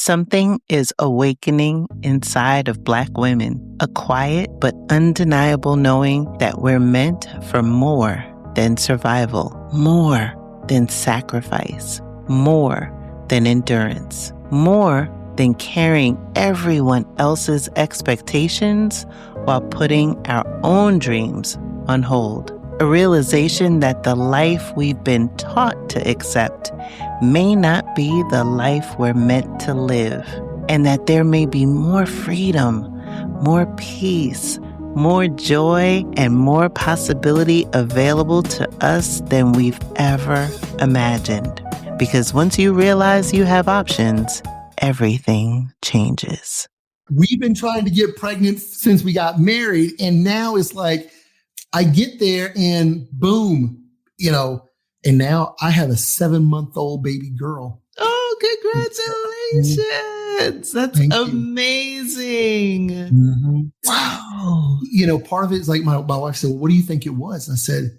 Something is awakening inside of Black women, a quiet but undeniable knowing that we're meant for more than survival, more than sacrifice, more than endurance, more than carrying everyone else's expectations while putting our own dreams on hold. A realization that the life we've been taught to accept may not be the life we're meant to live, and that there may be more freedom, more peace, more joy, and more possibility available to us than we've ever imagined. Because once you realize you have options, everything changes. We've been trying to get pregnant since we got married, and now it's like, I get there and boom, and now I have a 7-month-old baby girl. Oh, congratulations. That's amazing. Mm-hmm. Wow. Part of it is like my wife said, well, what do you think it was? And I said,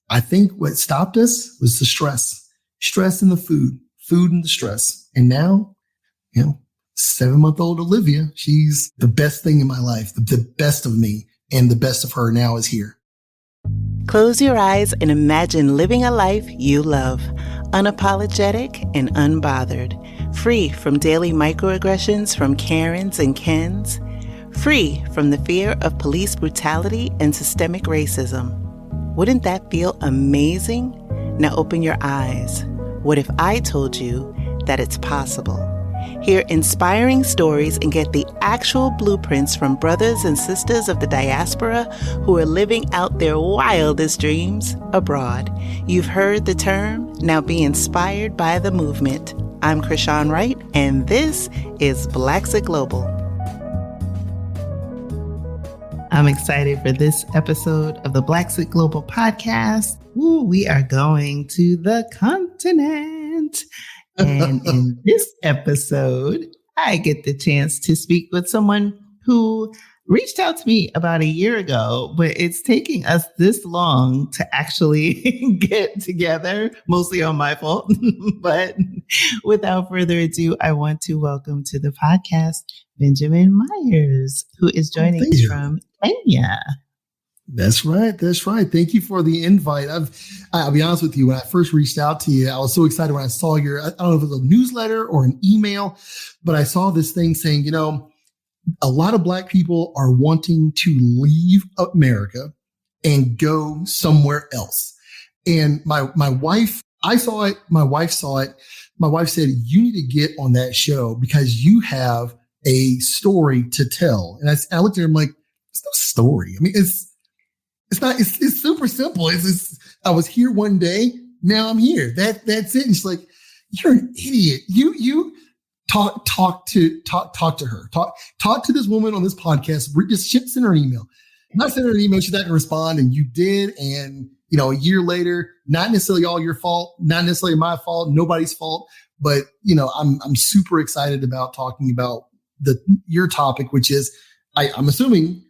I think what stopped us was the stress and the food and the stress. And now, 7-month-old Olivia, she's the best thing in my life, the best of me, and the best of her now is here. Close your eyes and imagine living a life you love, unapologetic and unbothered, free from daily microaggressions from Karens and Kens, free from the fear of police brutality and systemic racism. Wouldn't that feel amazing? Now open your eyes. What if I told you that it's possible? Hear inspiring stories and get the actual blueprints from brothers and sisters of the diaspora who are living out their wildest dreams abroad. You've heard the term, now be inspired by the movement. I'm Krishan Wright, and this is Blaxit Global. I'm excited for this episode of the Blaxit Global podcast. Ooh, we are going to the continent. And in this episode, I get the chance to speak with someone who reached out to me about a year ago, but it's taking us this long to actually get together, mostly on my fault. But without further ado, I want to welcome to the podcast Benjamin Myers, who is joining us from Kenya. That's right. Thank you for the invite. I'll be honest with you. When I first reached out to you, I was so excited when I saw I don't know if it was a newsletter or an email, but I saw this thing saying, a lot of Black people are wanting to leave America and go somewhere else. And my wife, I saw it. My wife saw it. My wife said, you need to get on that show because you have a story to tell. And I looked at her, I'm like, it's no story. I mean, it's not. It's super simple. I was here one day. Now I'm here. That's it. And she's like, "You're an idiot. You talk to her. Talk to this woman on this podcast. Just send her an email. Not send her an email. She's not going to respond. And you did. And a year later, not necessarily all your fault. Not necessarily my fault. Nobody's fault. But I'm super excited about talking about your topic, which is I'm assuming,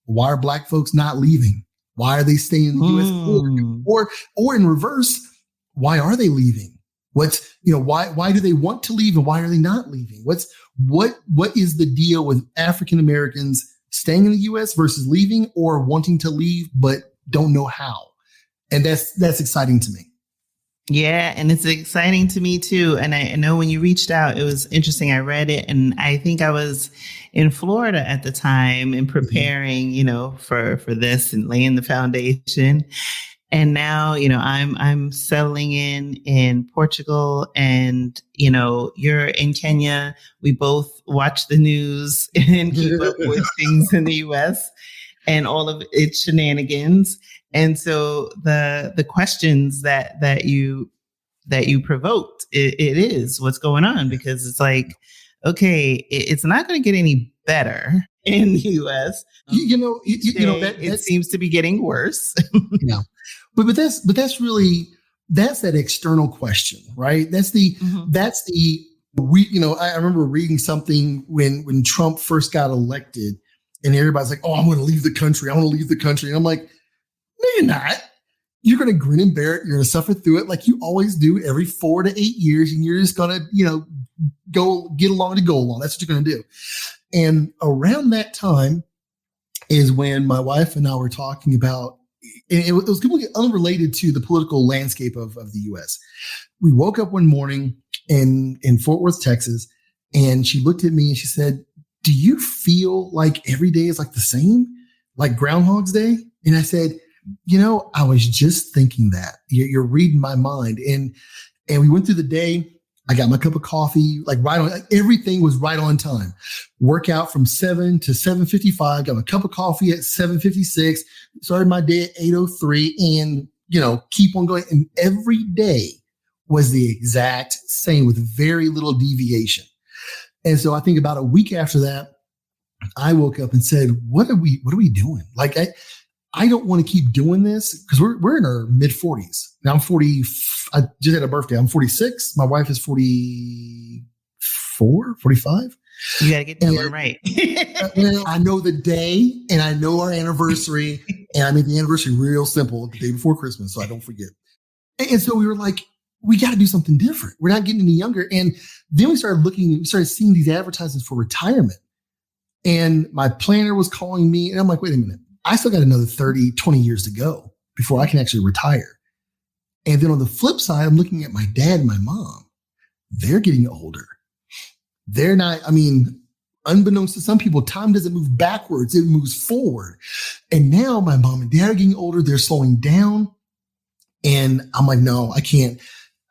why are Black folks not leaving? Why are they staying in the U.S.? Or in reverse, why are they leaving? Why do they want to leave and why are they not leaving? What is the deal with African Americans staying in the U.S. versus leaving or wanting to leave but don't know how? And that's exciting to me. Yeah, and it's exciting to me too. And I know when you reached out, it was interesting. I read it, and I think I was in Florida at the time and preparing, for this and laying the foundation. And now, I'm settling in Portugal, and you're in Kenya. We both watch the news and keep up with things in the U.S. and all of its shenanigans. And so the questions that you provoked, it is what's going on, because it's like, okay, it's not going to get any better in the U.S. It seems to be getting worse. Yeah, but that's that external question, right? I remember reading something when Trump first got elected, and everybody's like, "Oh, I'm going to leave the country. I want to leave the country." And I'm like, "No, you're not. you're going to grin and bear it. You're going to suffer through it like you always do every 4 to 8 years. And you're just going to, go get along to go along. That's what you're going to do. And around that time is when my wife and I were talking about, and it was completely unrelated to the political landscape of the U.S. We woke up one morning in Fort Worth, Texas, and she looked at me and she said, "Do you feel like every day is like the same, like Groundhog's Day?" And I said, I was just thinking that. You're reading my mind. And we went through the day. I got my cup of coffee, like right on. Like everything was right on time. Workout from 7 to 7:55. Got my cup of coffee at 7:56. Started my day at 8:03, and keep on going. And every day was the exact same with very little deviation. And so I think about a week after that, I woke up and said, "What are we doing? Like I don't want to keep doing this," because we're in our mid 40s. Now I'm 40. I just had a birthday. I'm 46. My wife is 44, 45. You got to get that one right. I know the day and I know our anniversary, and I made the anniversary real simple the day before Christmas, so I don't forget. And so we were like, we got to do something different. We're not getting any younger. And then we started seeing these advertisements for retirement. And my planner was calling me, and I'm like, wait a minute. I still got another 30, 20 years to go before I can actually retire. And then on the flip side, I'm looking at my dad and my mom. They're getting older. They're not, unbeknownst to some people, time doesn't move backwards. It moves forward. And now my mom and dad are getting older. They're slowing down. And I'm like, no, I can't.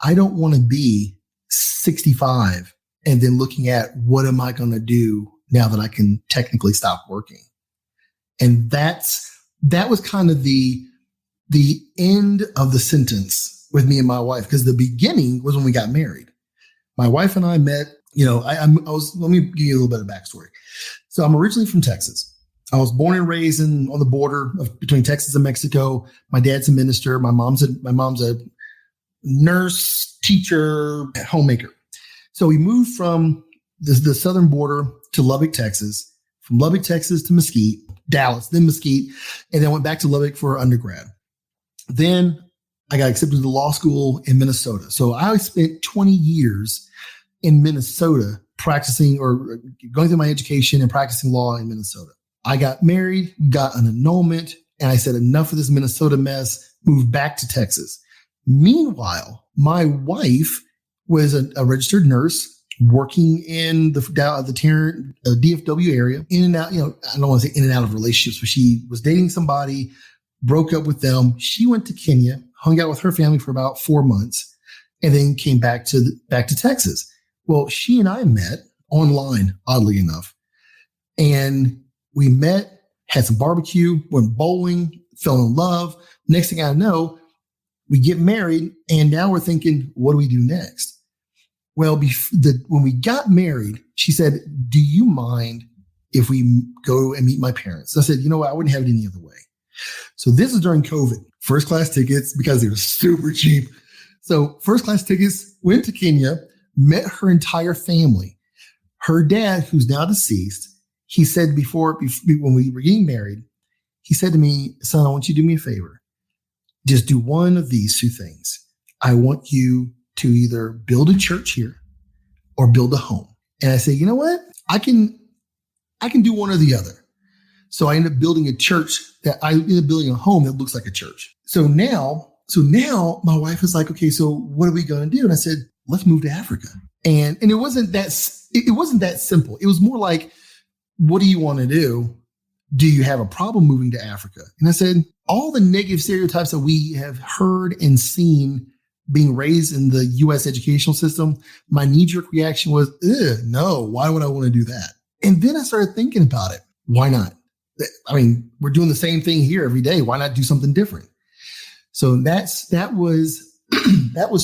I don't want to be 65 and then looking at what am I going to do now that I can technically stop working. And that was kind of the end of the sentence with me and my wife, because the beginning was when we got married. My wife and I met, let me give you a little bit of backstory. So I'm originally from Texas. I was born and raised on the border between Texas and Mexico. My dad's a minister. My mom's a nurse, teacher, homemaker. So we moved from the southern border to Lubbock, Texas, from Lubbock, Texas to Mesquite, Dallas, then Mesquite, and then went back to Lubbock for undergrad. Then I got accepted to law school in Minnesota. So I spent 20 years in Minnesota practicing or going through my education and practicing law in Minnesota. I got married, got an annulment, and I said, enough of this Minnesota mess, moved back to Texas. Meanwhile, my wife was a registered nurse working in the DFW area, in and out, I don't want to say in and out of relationships, but she was dating somebody, broke up with them. She went to Kenya, hung out with her family for about 4 months, and then came back to Texas. Well, she and I met online, oddly enough, and we met, had some barbecue, went bowling, fell in love. Next thing I know, we get married, and now we're thinking, what do we do next? Well, when we got married, she said, "Do you mind if we go and meet my parents?" I said, "You know what? I wouldn't have it any other way." So this is during COVID. First class tickets, because they were super cheap. So first class tickets, went to Kenya, met her entire family. Her dad, who's now deceased, he said before when we were getting married, he said to me, "Son, I want you to do me a favor. Just do one of these two things. I want you to either build a church here or build a home." And I say, you know what? I can do one or the other. So I ended up building a home that looks like a church. So now my wife is like, okay, so what are we going to do? And I said, let's move to Africa. And it wasn't that simple. It was more like, what do you want to do? Do you have a problem moving to Africa? And I said, all the negative stereotypes that we have heard and seen being raised in the U.S. educational system, my knee-jerk reaction was, no, why would I want to do that? And then I started thinking about it. Why not? We're doing the same thing here every day. Why not do something different? So that was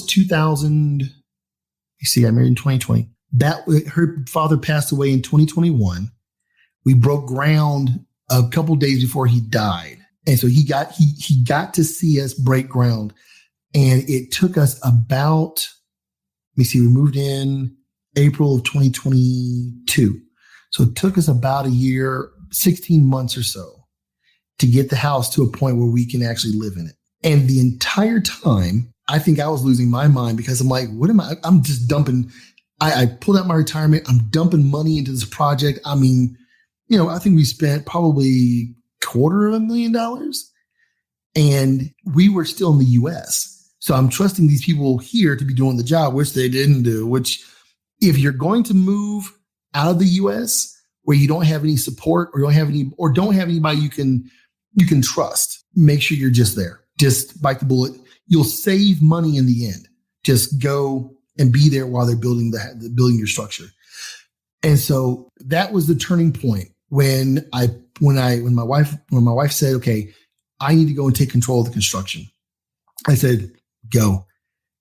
2000. You see, I married in 2020. Her father passed away in 2021. We broke ground a couple days before he died. And so he got to see us break ground. And it took us about, we moved in April of 2022. So it took us about a year, 16 months or so to get the house to a point where we can actually live in it. And the entire time, I think I was losing my mind because I'm like, what am I? I'm just dumping. I pulled out my retirement. I'm dumping money into this project. I mean, I think we spent probably $250,000 and we were still in the US. So I'm trusting these people here to be doing the job, which they didn't do, which if you're going to move out of the US where you don't have any support or don't have anybody you can trust, make sure you're just there. Just bite the bullet. You'll save money in the end. Just go and be there while they're building building your structure. And so that was the turning point when my wife said, okay, I need to go and take control of the construction. I said, go.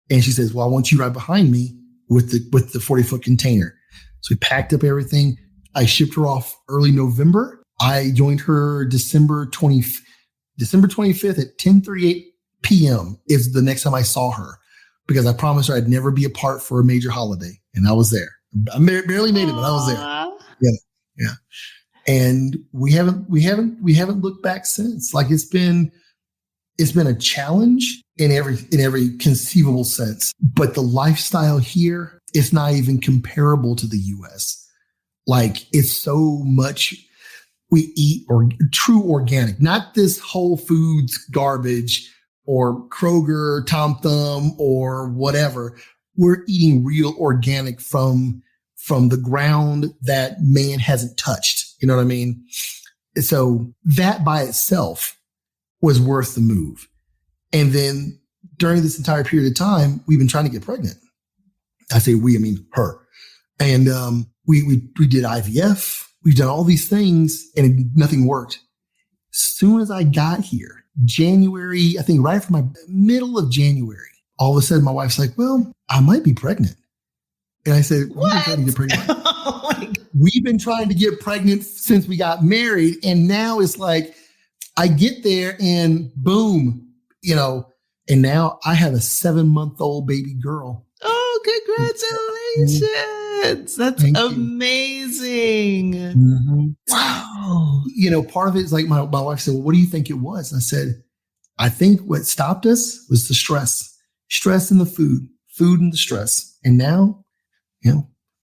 And she says, well, I want you right behind me with the 40-foot container. So we packed up everything. I shipped her off early November. I joined her December 25th at 10:38 p.m. is the next time I saw her because I promised her I'd never be apart for a major holiday. And I was there. I barely made it, but I was there. Yeah. And we haven't looked back since. Like it's been a challenge in every conceivable sense. But the lifestyle here is not even comparable to the US. Like it's so much we eat or true organic, not this Whole Foods garbage or Kroger, Tom Thumb or whatever. We're eating real organic from the ground that man hasn't touched. You know what I mean? So that by itself was worth the move. And then during this entire period of time, we've been trying to get pregnant. I say we, I mean her. And we did IVF. We've done all these things and nothing worked. Soon as I got here, January, I think right after my middle of January, all of a sudden my wife's like, well, I might be pregnant. And I said, we've been trying to get pregnant. We've been trying to get pregnant since we got married. And now it's like, I get there and boom, and now I have a 7-month-old baby girl. Oh, congratulations. That's amazing. Mm-hmm. Wow. Part of it is like my wife said, well, what do you think it was? And I said, I think what stopped us was the stress in the food and the stress. And now,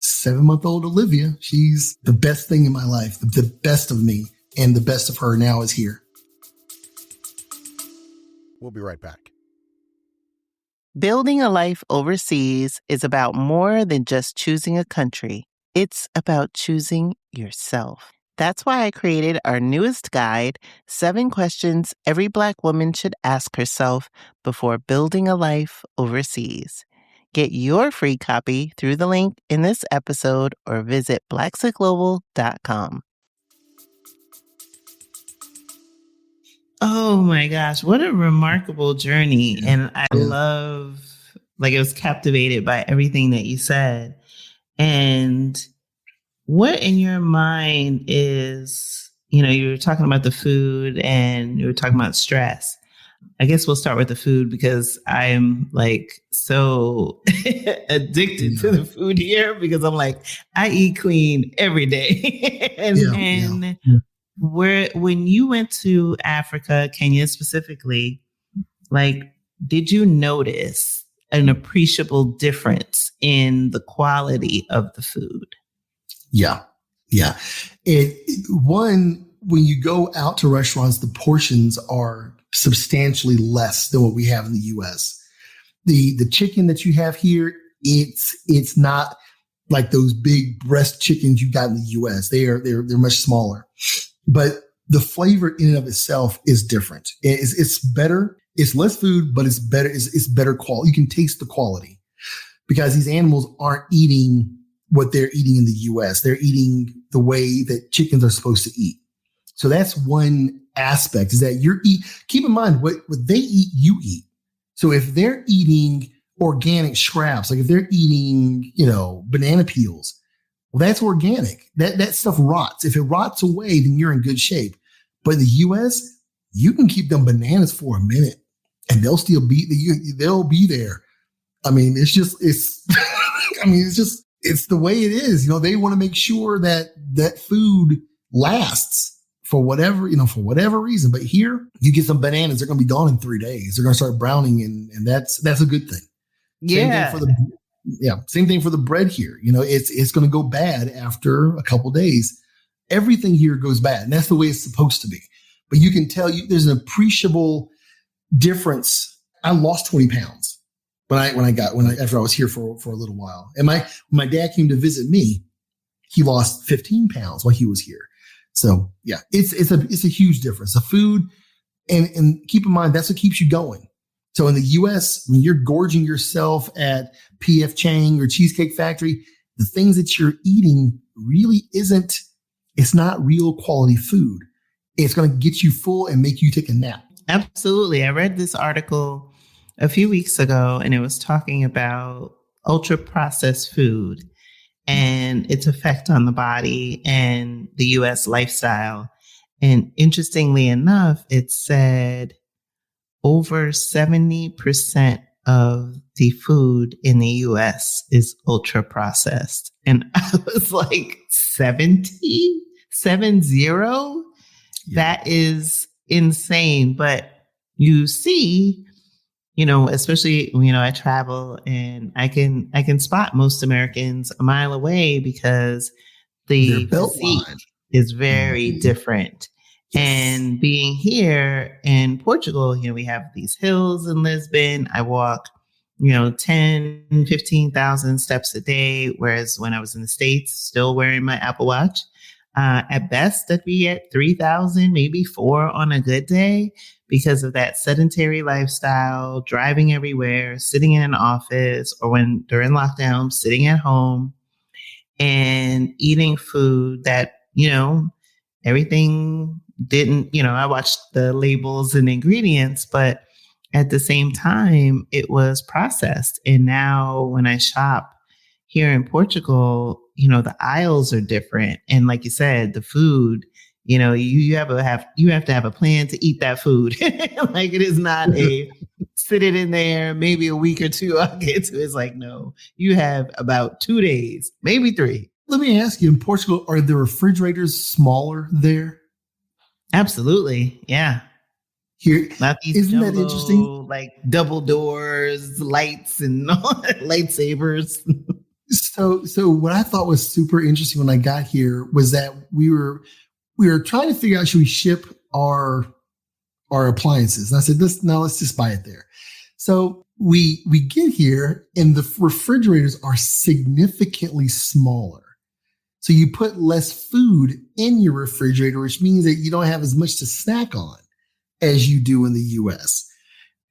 7-month-old Olivia, she's the best thing in my life, the best of me and the best of her now is here. We'll be right back. Building a life overseas is about more than just choosing a country. It's about choosing yourself. That's why I created our newest guide, 7 Questions Every Black Woman Should Ask Herself Before Building a Life Overseas. Get your free copy through the link in this episode or visit blaxitglobal.com. Oh my gosh, what a remarkable journey. And I love, I was captivated by everything that you said. And what in your mind is, you were talking about the food and you were talking about stress. I guess we'll start with the food because I am so addicted to the food here because I'm I eat clean every day. When you went to Africa, Kenya specifically, did you notice an appreciable difference in the quality of the food? Yeah. When you go out to restaurants, the portions are substantially less than what we have in the US. The chicken that you have here, it's not like those big breast chickens you got in the US. They're much smaller. But the flavor in and of itself is different. It's better. It's less food, but it's better. It's better quality. You can taste the quality because these animals aren't eating what they're eating in the US. They're eating the way that chickens are supposed to eat. So that's one aspect is that keep in mind what they eat, you eat. So if they're eating organic scraps, if they're eating, banana peels, well, that's organic. That stuff rots. If it rots away, then you're in good shape. But in the US, you can keep them bananas for a minute and they'll still they'll be there. I mean, it's the way it is. They want to make sure that food lasts for whatever reason. But here you get some bananas, they're going to be gone in 3 days. They're going to start browning, and that's a good thing. Yeah. Same thing for the bread here. It's going to go bad after a couple days. Everything here goes bad, and that's the way it's supposed to be. But you can tell there's an appreciable difference. I lost 20 pounds after I was here for a little while. And when my dad came to visit me, he lost 15 pounds while he was here. So yeah, it's a huge difference. The food, and keep in mind, that's what keeps you going. So in the US, when you're gorging yourself at P.F. Chang or Cheesecake Factory, the things that you're eating really it's not real quality food. It's going to get you full and make you take a nap. Absolutely. I read this article a few weeks ago, and it was talking about ultra processed food and its effect on the body and the US lifestyle. And interestingly enough, it said over 70% of the food in the US is ultra processed. And I was like, 70? 70? Yeah. That is insane. But you see, especially, I travel and I can spot most Americans a mile away because the physique is very different. Yes. And being here in Portugal, we have these hills in Lisbon. I walk, 10, 15,000 steps a day. Whereas when I was in the States, still wearing my Apple Watch, at best, I'd be at 3,000, maybe 4 on a good day because of that sedentary lifestyle, driving everywhere, sitting in an office, or when during lockdown, sitting at home and eating food that, everything didn't, I watched the labels and ingredients, but at the same time, it was processed. And now when I shop here in Portugal, the aisles are different. And like you said, the food, you have to have a plan to eat that food. Like it is not a sit it in there, maybe a week or two, I'll get to it. It's like, no, you have about 2 days, maybe 3. Let me ask you, in Portugal, are the refrigerators smaller there? Absolutely. Yeah. Here, not these isn't jumbo, that interesting? Like double doors, lights, and lightsabers. So what I thought was super interesting when I got here was that we were trying to figure out, should we ship our appliances? And I said, let's just buy it there. So we get here and the refrigerators are significantly smaller. So you put less food in your refrigerator, which means that you don't have as much to snack on as you do in the US.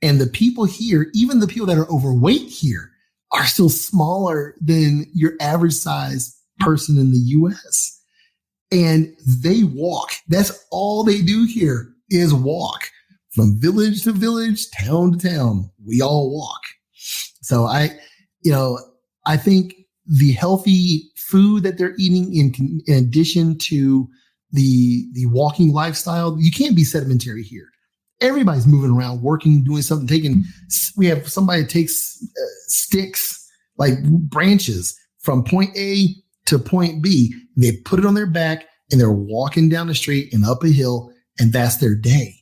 And the people here, even the people that are overweight here, are still smaller than your average size person in the US. And they walk. That's all they do here is walk from village to village, town to town. We all walk. So I think the healthy food that they're eating in addition to the walking lifestyle, you can't be sedentary here. Everybody's moving around, working, doing something, we have somebody that takes sticks, like branches from point A to point B. They put it on their back and they're walking down the street and up a hill, and that's their day.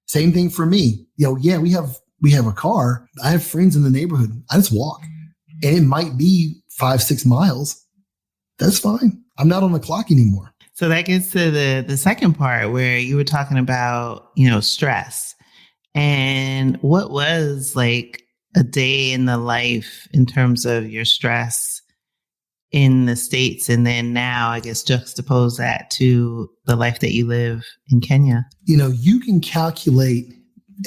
Same thing for me. We have a car. I have friends in the neighborhood. I just walk, and it might be 5-6 miles. That's fine. I'm not on the clock anymore. So that gets to the second part where you were talking about, stress. And what was like a day in the life in terms of your stress in the States? And then now, I guess, juxtapose that to the life that you live in Kenya. You can calculate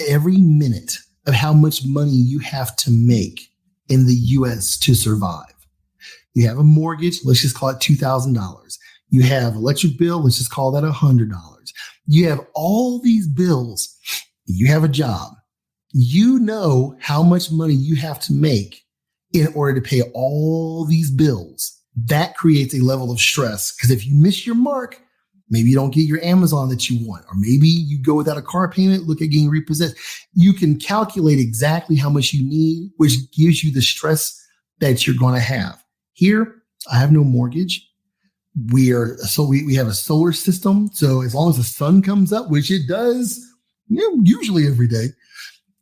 every minute of how much money you have to make in the US to survive. You have a mortgage, let's just call it $2,000. You have electric bill, let's just call that $100. You have all these bills. You have a job. You know how much money you have to make in order to pay all these bills. That creates a level of stress, because if you miss your mark, maybe you don't get your Amazon that you want, or maybe you go without a car payment, look at getting repossessed. You can calculate exactly how much you need, which gives you the stress that you're going to have. Here, I have no mortgage. we have a solar system. So as long as the sun comes up, which it does, usually every day,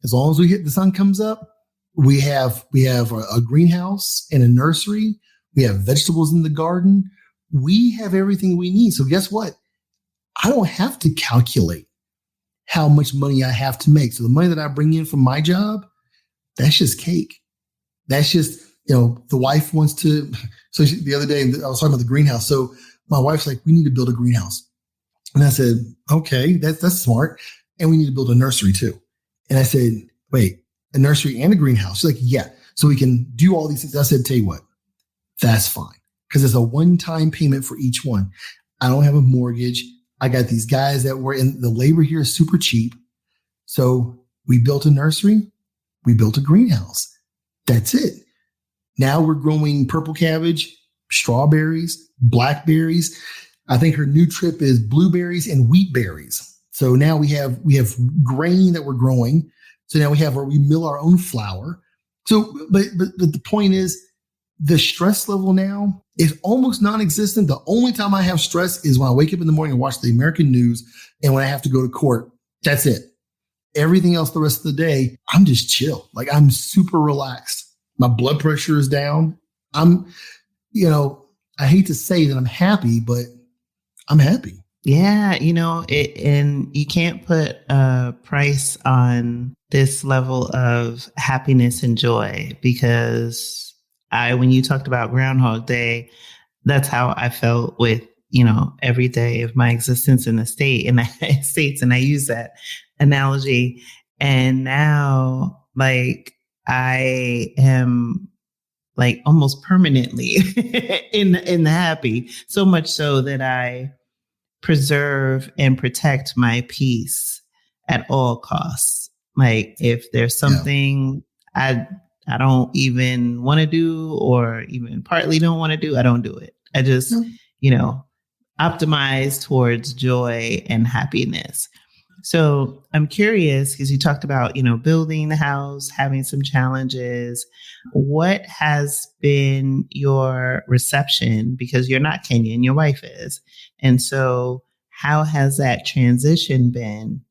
as long as the sun comes up, we have a greenhouse and a nursery. We have vegetables in the garden. We have everything we need. So guess what? I don't have to calculate how much money I have to make. So the money that I bring in from my job, that's just cake. That's just, the wife wants to. So the other day, I was talking about the greenhouse. So my wife's like, we need to build a greenhouse. And I said, okay, that's smart. And we need to build a nursery too. And I said, wait, a nursery and a greenhouse? She's like, yeah. So we can do all these things. I said, tell you what, that's fine. Because it's a one-time payment for each one. I don't have a mortgage. I got these guys that were in the labor here is super cheap. So we built a nursery. We built a greenhouse. That's it. Now we're growing purple cabbage, strawberries, blackberries. I think her new trip is blueberries and wheat berries. So now we have grain that we're growing. So now we have where we mill our own flour. So, but the point is, the stress level now is almost non-existent. The only time I have stress is when I wake up in the morning and watch the American news, and when I have to go to court. That's it. Everything else the rest of the day, I'm just chill. Like, I'm super relaxed. My blood pressure is down. I hate to say that I'm happy, but I'm happy. Yeah, and you can't put a price on this level of happiness and joy, because when you talked about Groundhog Day, that's how I felt with, every day of my existence in the States. And I use that analogy. And now, I am almost permanently in the happy, so much so that I preserve and protect my peace at all costs. If there's something I don't even want to do, or even partly don't want to do, I don't do it. I just, optimize towards joy and happiness. So I'm curious, because you talked about, building the house, having some challenges. What has been your reception? Because you're not Kenyan, your wife is. And so how has that transition been?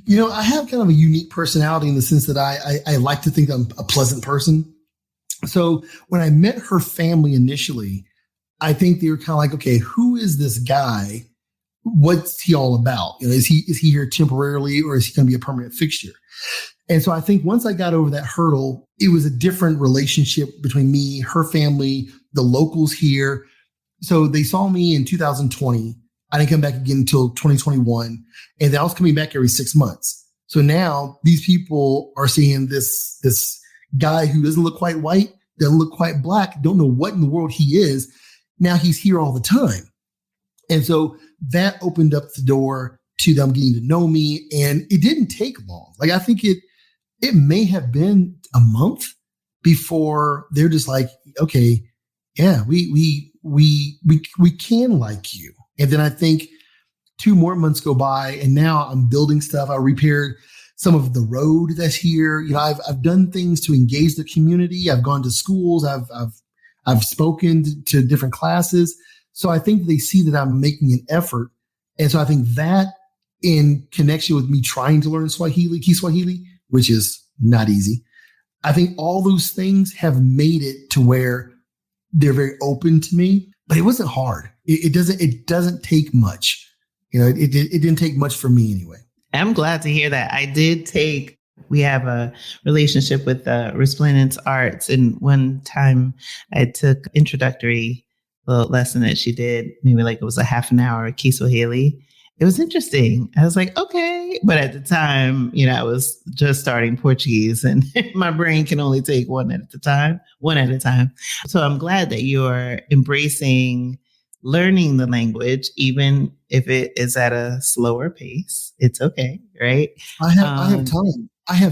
I have kind of a unique personality in the sense that I like to think I'm a pleasant person. So when I met her family initially, I think they were kind of like, okay, who is this guy? What's he all about? Is he here temporarily, or is he going to be a permanent fixture? And so I think once I got over that hurdle, it was a different relationship between me, her family, the locals here. So they saw me in 2020. I didn't come back again until 2021. And I was coming back every 6 months. So now these people are seeing this guy who doesn't look quite white, doesn't look quite black, don't know what in the world he is. Now he's here all the time. And so that opened up the door to them getting to know me. And it didn't take long. I think it may have been a month before they're just like, okay, yeah, we can like you. And then I think 2 more months go by, and now I'm building stuff. I repaired some of the road that's here. I've done things to engage the community. I've gone to schools. I've spoken to different classes. So I think they see that I'm making an effort. And so I think that, in connection with me trying to learn Kiswahili, which is not easy, I think all those things have made it to where they're very open to me. But it wasn't hard. It doesn't take much. It didn't take much for me anyway. I'm glad to hear that. We have a relationship with Resplendence Arts. And one time I took introductory little lesson that she did, maybe it was a half an hour Kiswahili. It was interesting. I was like, okay. But at the time, I was just starting Portuguese, and my brain can only take one at a time. So I'm glad that you're embracing learning the language, even if it is at a slower pace. It's okay, right? I have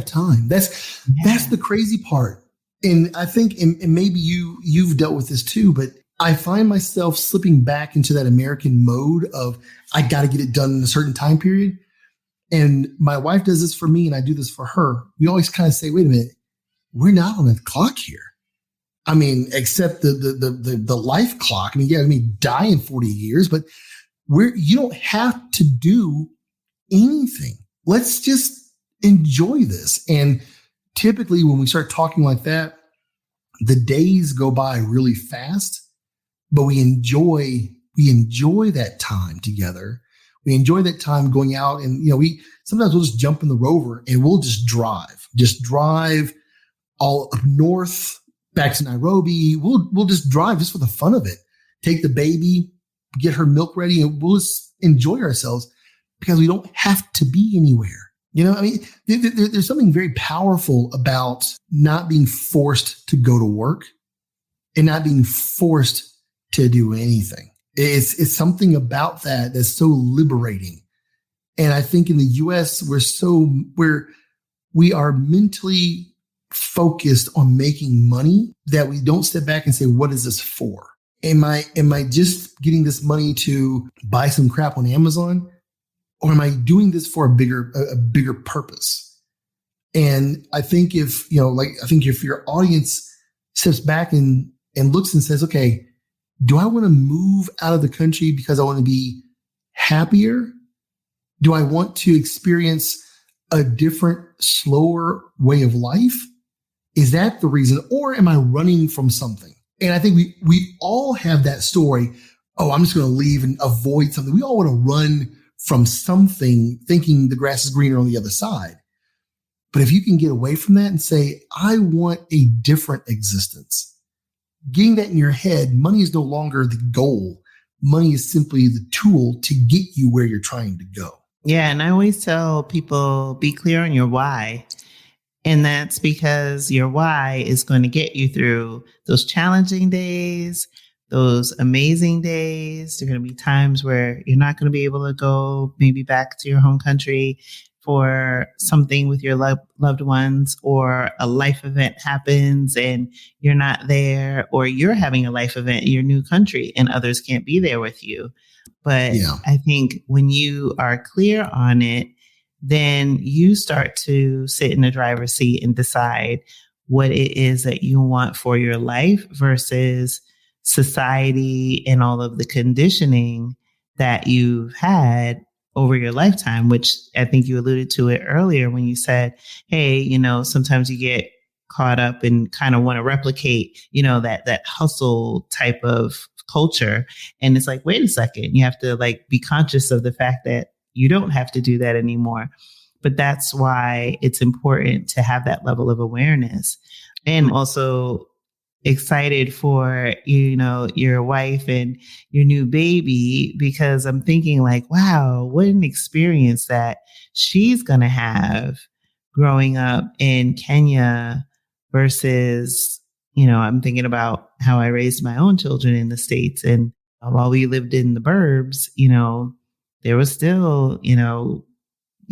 time. That's the crazy part. And I think, and maybe you've dealt with this too, but I find myself slipping back into that American mode of, I got to get it done in a certain time period. And my wife does this for me, and I do this for her. We always kind of say, wait a minute, we're not on the clock here. I mean, except the life clock. I mean, yeah, I mean, die in 40 years, but you don't have to do anything. Let's just enjoy this. And typically when we start talking like that, the days go by really fast, but we enjoy that time together. We enjoy that time going out and, sometimes we'll just jump in the Rover and we'll just drive all up north back to Nairobi. We'll just drive just for the fun of it. Take the baby, get her milk ready, and we'll just enjoy ourselves because we don't have to be anywhere. I mean, there's something very powerful about not being forced to go to work and not being forced to do anything. It's something about that that's so liberating. And I think in the US, we are mentally focused on making money that we don't step back and say, what is this for? Am I just getting this money to buy some crap on Amazon? Or am I doing this for a bigger purpose? And I think if your audience steps back and looks and says, okay, do I want to move out of the country because I want to be happier? Do I want to experience a different, slower way of life? Is that the reason? Or am I running from something? And I think we all have that story. Oh, I'm just going to leave and avoid something. We all want to run from something thinking the grass is greener on the other side. But if you can get away from that and say, I want a different existence, getting that in your head, money is no longer the goal. Money is simply the tool to get you where you're trying to go. Yeah. And I always tell people, be clear on your why. And that's because your why is going to get you through those challenging days, those amazing days. There are going to be times where you're not going to be able to go maybe back to your home country for something with your loved ones, or a life event happens and you're not there, or you're having a life event in your new country and others can't be there with you. But I think when you are clear on it, then you start to sit in the driver's seat and decide what it is that you want for your life versus society and all of the conditioning that you've had over your lifetime, which I think you alluded to it earlier when you said, hey, sometimes you get caught up and kind of want to replicate, that hustle type of culture. And it's like, wait a second, you have to be conscious of the fact that you don't have to do that anymore. But that's why it's important to have that level of awareness. And also excited for, your wife and your new baby, because I'm thinking wow, what an experience that she's going to have growing up in Kenya versus, I'm thinking about how I raised my own children in the States. And while we lived in the burbs, there was still,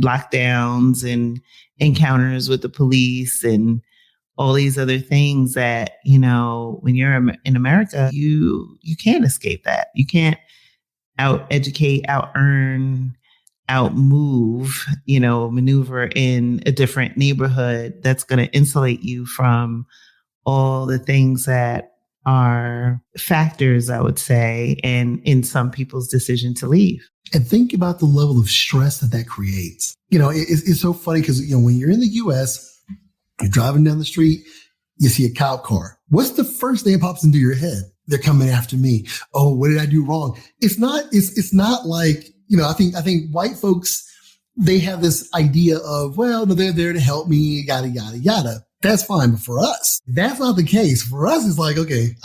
lockdowns and encounters with the police and all these other things that, when you're in America, you can't escape that. You can't out-educate, out-earn, out-move, maneuver in a different neighborhood that's going to insulate you from all the things that are factors, I would say, and in some people's decision to leave. And think about the level of stress that creates. It's so funny because, when you're in the US, you're driving down the street, you see a cop car. What's the first thing that pops into your head? They're coming after me. Oh, what did I do wrong? It's not like, I think white folks, they have this idea of, well, no, they're there to help me, yada, yada, yada. That's fine. But for us, that's not the case. For us, it's like, okay,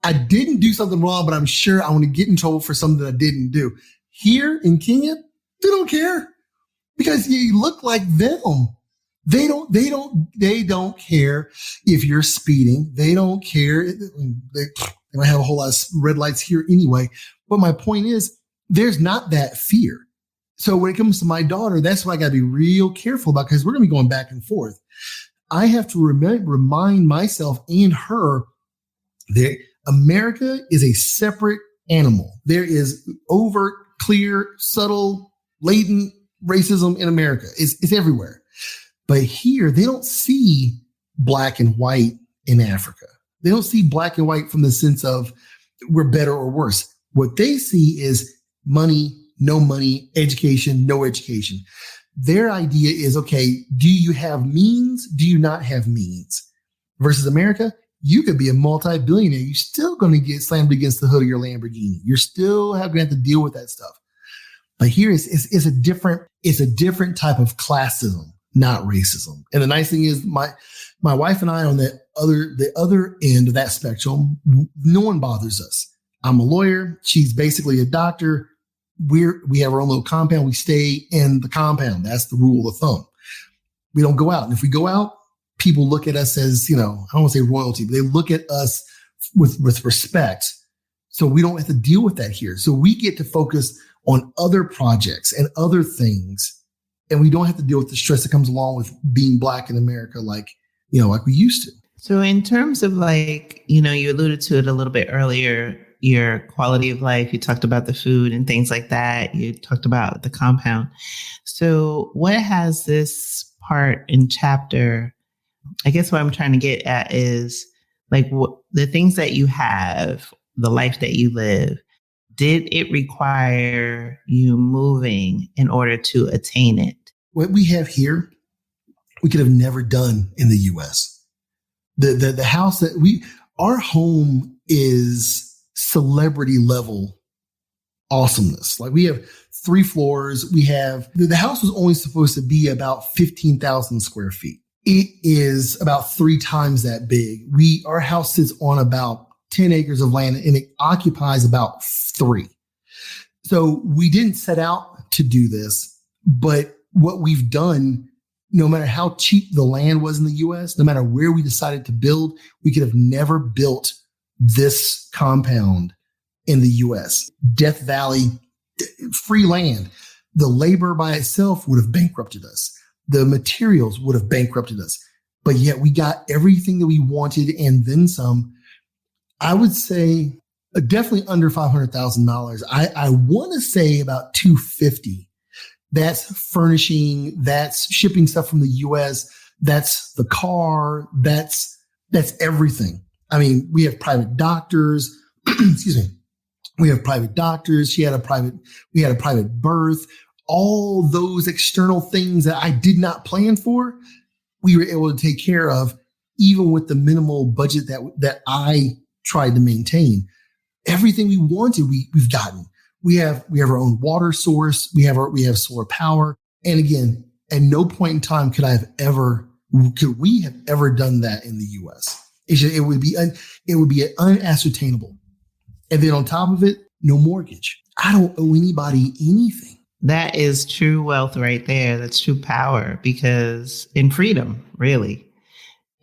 I didn't do something wrong, but I'm sure I want to get in trouble for something that I didn't do. Here in Kenya, they don't care because you look like them. They don't care if you're speeding. They don't care. They might have a whole lot of red lights here anyway. But my point is, there's not that fear. So when it comes to my daughter, that's what I got to be real careful about, because we're going to be going back and forth. I have to remind myself and her that America is a separate animal. There is overt, clear, subtle, latent racism in America. It's everywhere. But here, they don't see black and white in Africa. They don't see black and white from the sense of we're better or worse. What they see is money, no money, education, no education. Their idea is, okay, do you have means? Do you not have means? Versus America, you could be a multi-billionaire. You're still going to get slammed against the hood of your Lamborghini. You're still going to have to deal with that stuff. But here it's a different type of classism, not racism. And the nice thing is my wife and I on the other end of that spectrum, no one bothers us. I'm a lawyer. She's basically a doctor. We have our own little compound. We stay in the compound. That's the rule of thumb. We don't go out. And if we go out, people look at us as, I don't want to say royalty, but they look at us with respect. So we don't have to deal with that here. So we get to focus on other projects and other things. And we don't have to deal with the stress that comes along with being Black in America like we used to. So in terms of you alluded to it a little bit earlier, your quality of life, you talked about the food and things like that. You talked about the compound. So what has this part in chapter, I guess what I'm trying to get at is the things that you have, the life that you live, did it require you moving in order to attain it? What we have here, we could have never done in the U.S. The house our home is celebrity level awesomeness. We have 3 floors. We have, the house was only supposed to be about 15,000 square feet. It is about 3 times that big. Our house sits on about 10 acres of land and it occupies about 3. So we didn't set out to do this, but what we've done, no matter how cheap the land was in the US, no matter where we decided to build, we could have never built this compound in the US. Death Valley, free land. The labor by itself would have bankrupted us. The materials would have bankrupted us. But yet we got everything that we wanted and then some. I would say definitely under $500,000. I want to say about $250,000. That's furnishing, that's shipping stuff from the US, that's the car, that's everything. I mean, we have private doctors. Excuse me. We have private doctors. We had a private birth. All those external things that I did not plan for, we were able to take care of, even with the minimal budget that I tried to maintain. Everything we wanted, we've gotten. We have our own water source. We have solar power. And again, at no point in time could we have ever done that in the U.S. It would be unascertainable. And then on top of it, no mortgage. I don't owe anybody anything. That is true wealth right there. That's true power, because in freedom, really.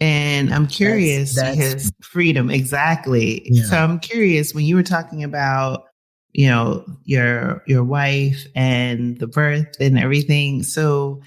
And I'm curious, because freedom, exactly. Yeah. So I'm curious, when you were talking about, your wife and the birth and everything. So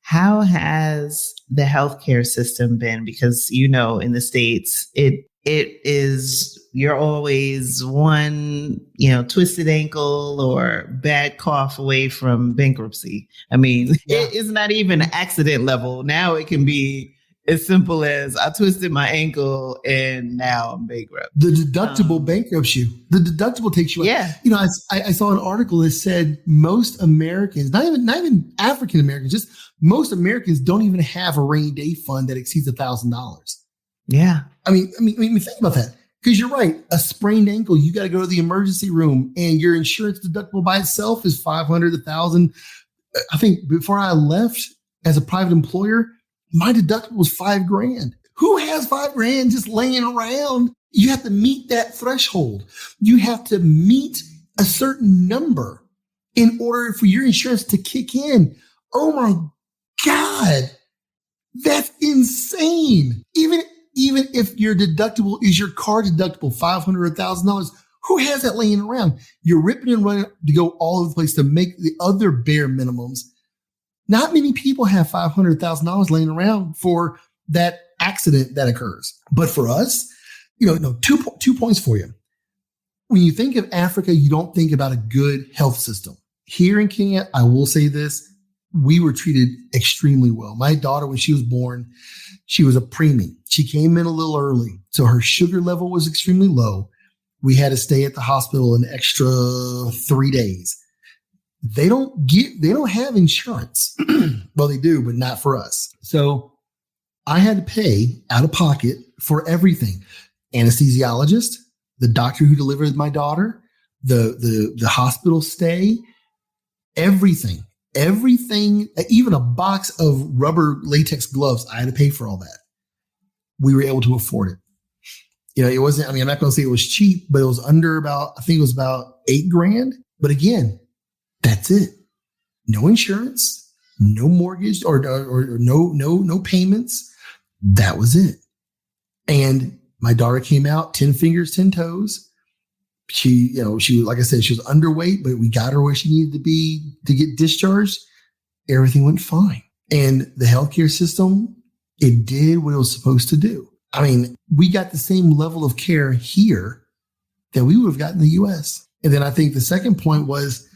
how has the healthcare system been? Because, in the States, it is, you're always one, twisted ankle or bad cough away from bankruptcy. I mean, it's not even accident level. Now it can be as simple as I twisted my ankle and now I'm bankrupt. The deductible bankrupts you. The deductible takes you out. Yeah. I saw an article that said most Americans, not even African Americans, just most Americans don't even have a rainy day fund that exceeds $1,000. Yeah. I mean, think about that. Because you're right. A sprained ankle, you got to go to the emergency room, and your insurance deductible by itself is $500, $1,000. I think before I left as a private employer, my deductible was $5,000. Who has $5,000 just laying around? You have to meet that threshold. You have to meet a certain number in order for your insurance to kick in. Oh my God. That's insane. Even if your deductible is your car deductible, $500 or $1,000, who has that laying around? You're ripping and running to go all over the place to make the other bare minimums. Not many people have $500,000 laying around for that accident that occurs. But for us, 2 points for you. When you think of Africa, you don't think about a good health system. Here in Kenya, I will say this, we were treated extremely well. My daughter, when she was born, she was a preemie. She came in a little early, so her sugar level was extremely low. We had to stay at the hospital an extra 3 days. They don't have insurance. Well, they do, but not for us. So I had to pay out of pocket for everything. Anesthesiologist, the doctor who delivered my daughter, the hospital stay, everything, even a box of rubber latex gloves. I had to pay for all that. We were able to afford it. It wasn't, I'm not going to say it was cheap, but it was under about $8,000. But again, that's it. No insurance, no mortgage or no payments. That was it. And my daughter came out 10 fingers, 10 toes. She like I said, she was underweight, but we got her where she needed to be to get discharged. Everything went fine. And the healthcare system, it did what it was supposed to do. We got the same level of care here that we would have gotten in the US. And then I think the second point was,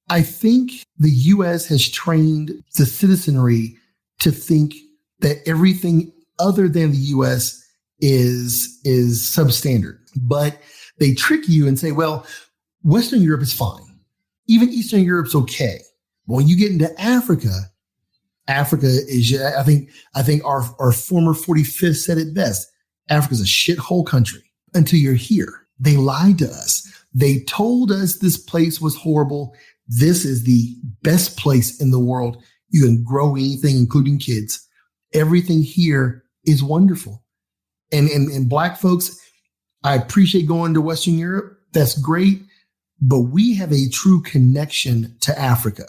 I think the US has trained the citizenry to think that everything other than the US is substandard. But they trick you and say, well, Western Europe is fine. Even Eastern Europe's okay. But when you get into Africa is, I think our former 45th said it best. Africa's a shithole country until you're here. They lied to us. They told us this place was horrible. This is the best place in the world. You can grow anything, including kids. Everything here is wonderful. And Black folks, I appreciate going to Western Europe. That's great. But we have a true connection to Africa.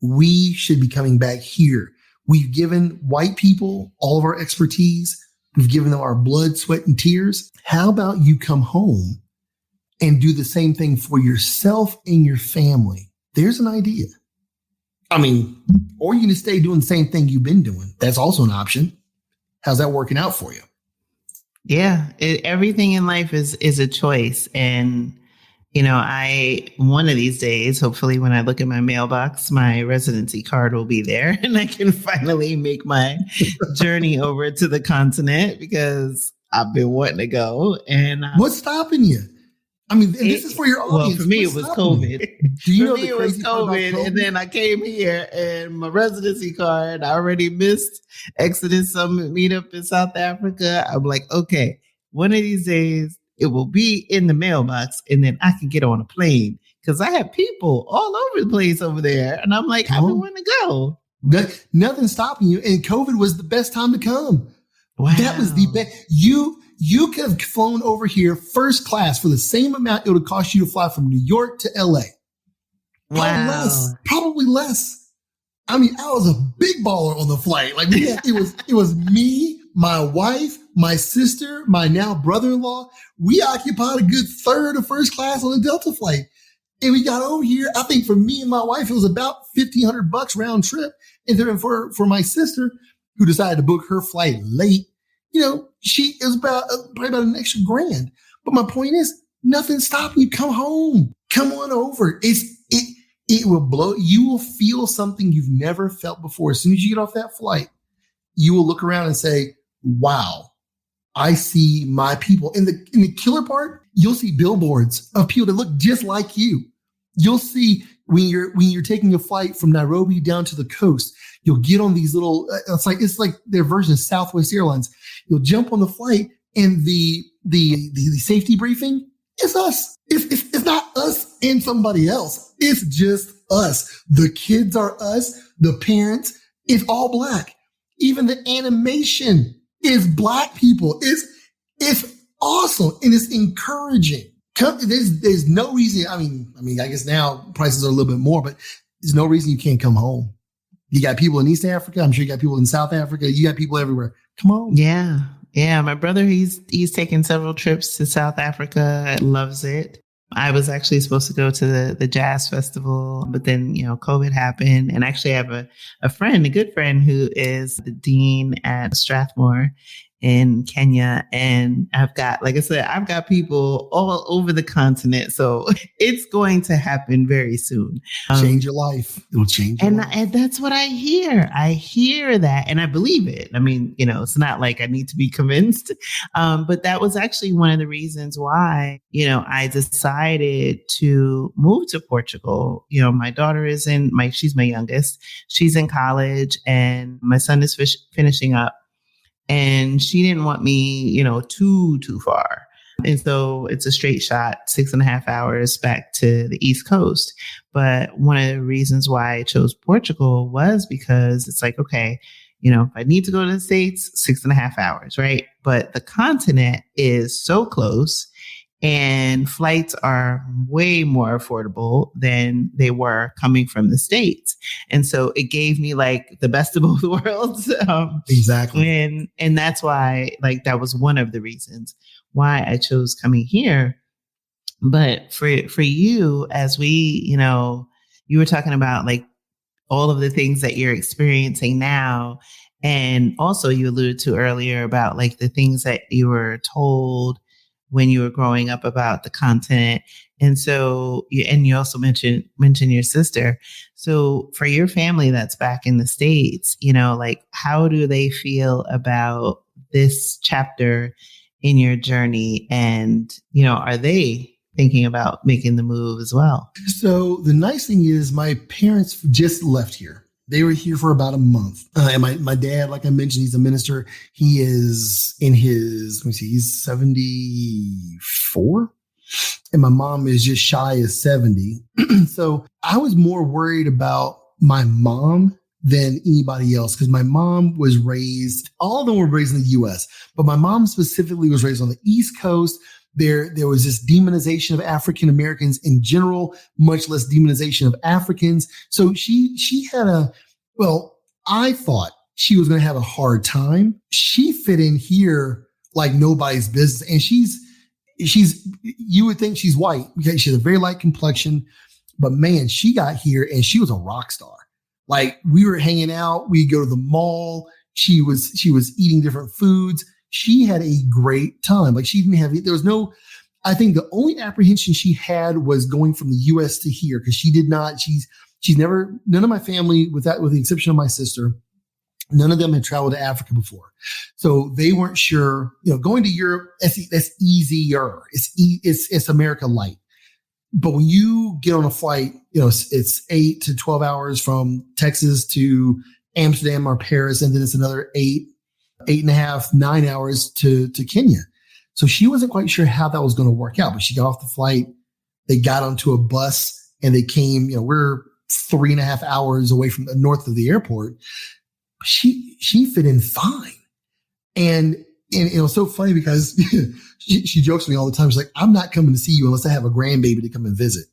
We should be coming back here. We've given white people all of our expertise. We've given them our blood, sweat, and tears. How about you come home and do the same thing for yourself and your family? There's an idea. Or you can stay doing the same thing you've been doing. That's also an option. How's that working out for you? Yeah, everything in life is a choice. And, one of these days, hopefully when I look at my mailbox, my residency card will be there and I can finally make my journey over to the continent because I've been wanting to go. And what's stopping you? This is for your audience. Well, for me, it was COVID. Do you for know me, it was COVID. And then I came here and my residency card, I already missed Exodus Summit meetup in South Africa. I'm like, okay, one of these days it will be in the mailbox and then I can get on a plane because I have people all over the place over there. And I'm like, I don't want to go. Nothing's stopping you. And COVID was the best time to come. Wow. That was the best. You could have flown over here first class for the same amount it would cost you to fly from New York to LA. Wow. Probably less. I was a big baller on the flight. It was me, my wife, my sister, my now brother-in-law. We occupied a good third of first class on the Delta flight. And we got over here. I think for me and my wife, it was about $1,500 round trip. And then for my sister, who decided to book her flight late, she is probably about an extra $1,000. But my point is, nothing's stopping you. Come home. Come on over. It will blow. You will feel something you've never felt before. As soon as you get off that flight, you will look around and say, wow, I see my people. In the killer part, you'll see billboards of people that look just like you. You'll see when you're taking a flight from Nairobi down to the coast, you'll get on these little, it's like their version of Southwest Airlines. You'll jump on the flight and the safety briefing is us. It's not us and somebody else. It's just us. The kids are us. The parents, it's all Black. Even the animation is Black people. It's awesome and it's encouraging. There's no reason. I guess now prices are a little bit more, but there's no reason you can't come home. You got people in East Africa. I'm sure you got people in South Africa. You got people everywhere. Come on. Yeah. Yeah. My brother, he's taken several trips to South Africa. Loves it. I was actually supposed to go to the jazz festival, but then, COVID happened. And actually I have a friend, a good friend who is the dean at Strathmore. in Kenya. And I've got, like I said, I've got people all over the continent. So it's going to happen very soon. Change your life. It'll change your life. And that's what I hear. I hear that and I believe it. I mean, it's not like I need to be convinced. But that was actually one of the reasons why, I decided to move to Portugal. My daughter she's my youngest. She's in college and my son is finishing up. And she didn't want me, too far. And so it's a straight shot, 6.5 hours back to the East Coast. But one of the reasons why I chose Portugal was because it's like, okay, if I need to go to the States, 6.5 hours, right? But the continent is so close and flights are way more affordable than they were coming from the States. And so it gave me like the best of both worlds. Exactly. And that's why, like, that was one of the reasons why I chose coming here. But for you, as we, you were talking about like all of the things that you're experiencing now. And also you alluded to earlier about like the things that you were told when you were growing up about the continent. And so, and you also mentioned your sister. So for your family that's back in the States, like how do they feel about this chapter in your journey? And, are they thinking about making the move as well? So the nice thing is my parents just left here. They were here for about a month. And my dad, like I mentioned, he's a minister. He is in his, he's 74. And my mom is just shy of 70. So I was more worried about my mom than anybody else because my mom was raised, all of them were raised in the U.S., but my mom specifically was raised on the East Coast. There was this demonization of African Americans in general, much less demonization of Africans. So she had I thought she was going to have a hard time. She fit in here like nobody's business. And you would think she's white because she has a very light complexion, but man, she got here and she was a rock star. Like we were hanging out, we go to the mall. She was eating different foods. She had a great time. Like she didn't have, I think the only apprehension she had was going from the US to here because she's never, none of my family with the exception of my sister, none of them had traveled to Africa before. So they weren't sure, going to Europe, that's easier. It's America light. But when you get on a flight, it's 8 to 12 hours from Texas to Amsterdam or Paris. And then it's another 8.5, 9 hours to Kenya. So she wasn't quite sure how that was going to work out, but she got off the flight. They got onto a bus and they came, we're 3.5 hours away from the north of the airport. She fit in fine. And it was so funny because she jokes with me all the time. She's like, I'm not coming to see you unless I have a grandbaby to come and visit.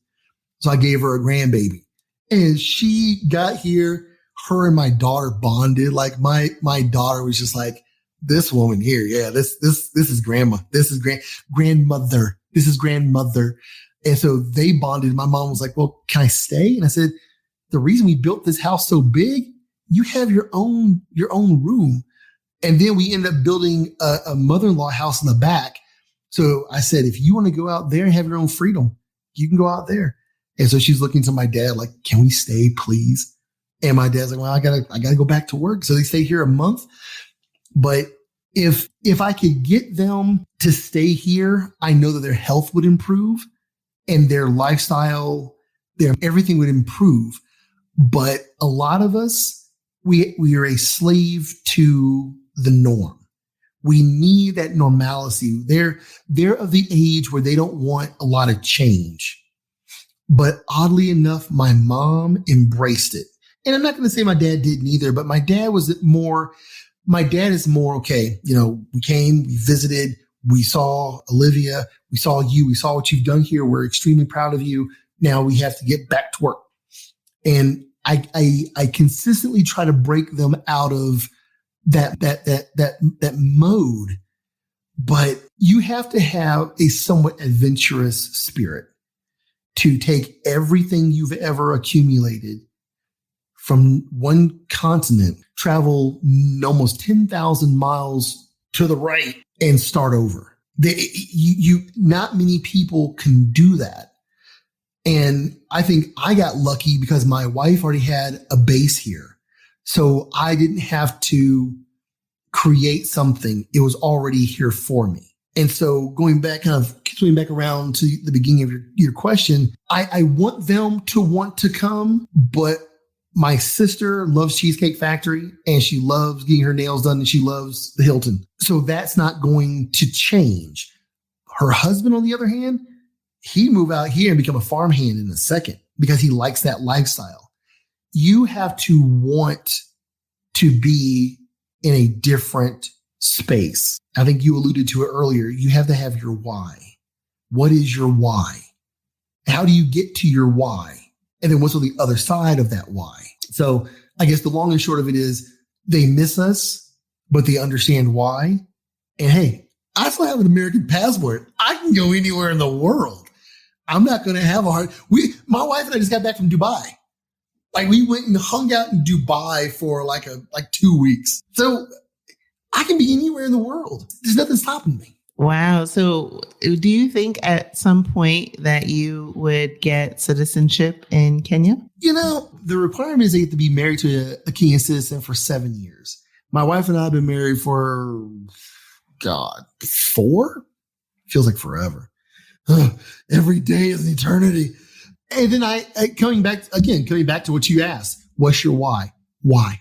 So I gave her a grandbaby and she got here. Her and my daughter bonded. Like my daughter was just like, this woman here. Yeah, this is grandma. This is grandmother. This is grandmother. And so they bonded. My mom was like, well, can I stay? And I said, the reason we built this house so big, you have your own room. And then we ended up building a mother-in-law house in the back. So I said, if you want to go out there and have your own freedom, you can go out there. And so she's looking to my dad like, can we stay, please? And my dad's like, well, I gotta go back to work. So they stay here a month. But if I could get them to stay here, I know that their health would improve and their lifestyle, everything would improve. But a lot of us, we are a slave to the norm. We need that normalcy. They're of the age where they don't want a lot of change. But oddly enough, my mom embraced it. And I'm not going to say my dad didn't either, but my dad is more, okay, we came, we visited, we saw Olivia, we saw you, we saw what you've done here. We're extremely proud of you. Now we have to get back to work. And I consistently try to break them out of that mode, but you have to have a somewhat adventurous spirit to take everything you've ever accumulated from one continent, travel almost 10,000 miles to the right and start over. Not many people can do that. And I think I got lucky because my wife already had a base here. So I didn't have to create something. It was already here for me. And so going back around to the beginning of your question, I want them to want to come, but my sister loves Cheesecake Factory and she loves getting her nails done and she loves the Hilton. So that's not going to change. Her husband, on the other hand, he'd move out here and become a farmhand in a second because he likes that lifestyle. You have to want to be in a different space. I think you alluded to it earlier. You have to have your why. What is your why? How do you get to your why? And then what's on the other side of that why? So I guess the long and short of it is they miss us, but they understand why. And hey, I still have an American passport. I can go anywhere in the world. I'm not going to have a hard. My wife and I just got back from Dubai. Like we went and hung out in Dubai for like 2 weeks. So I can be anywhere in the world. There's nothing stopping me. Wow. So do you think at some point that you would get citizenship in Kenya? The requirement is that you have to be married to a Kenyan citizen for 7 years. My wife and I have been married for, 4? Feels like forever. Every day is an eternity. And then coming back to what you asked, what's your why? Why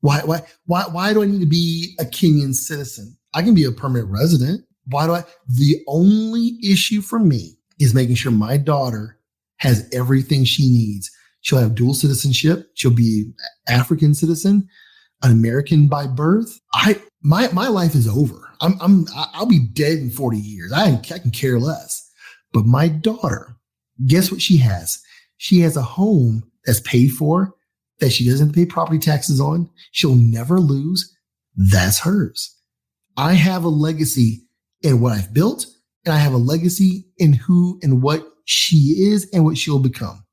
do I need to be a Kenyan citizen? I can be a permanent resident. The only issue for me is making sure my daughter has everything she needs. She'll have dual citizenship. She'll be African citizen, an American by birth. My life is over. I'll be dead in 40 years. I can care less. But my daughter, guess what she has? She has a home that's paid for, that she doesn't have to pay property taxes on. She'll never lose. That's hers. I have a legacy in what I've built, and I have a legacy in who and what she is and what she'll become.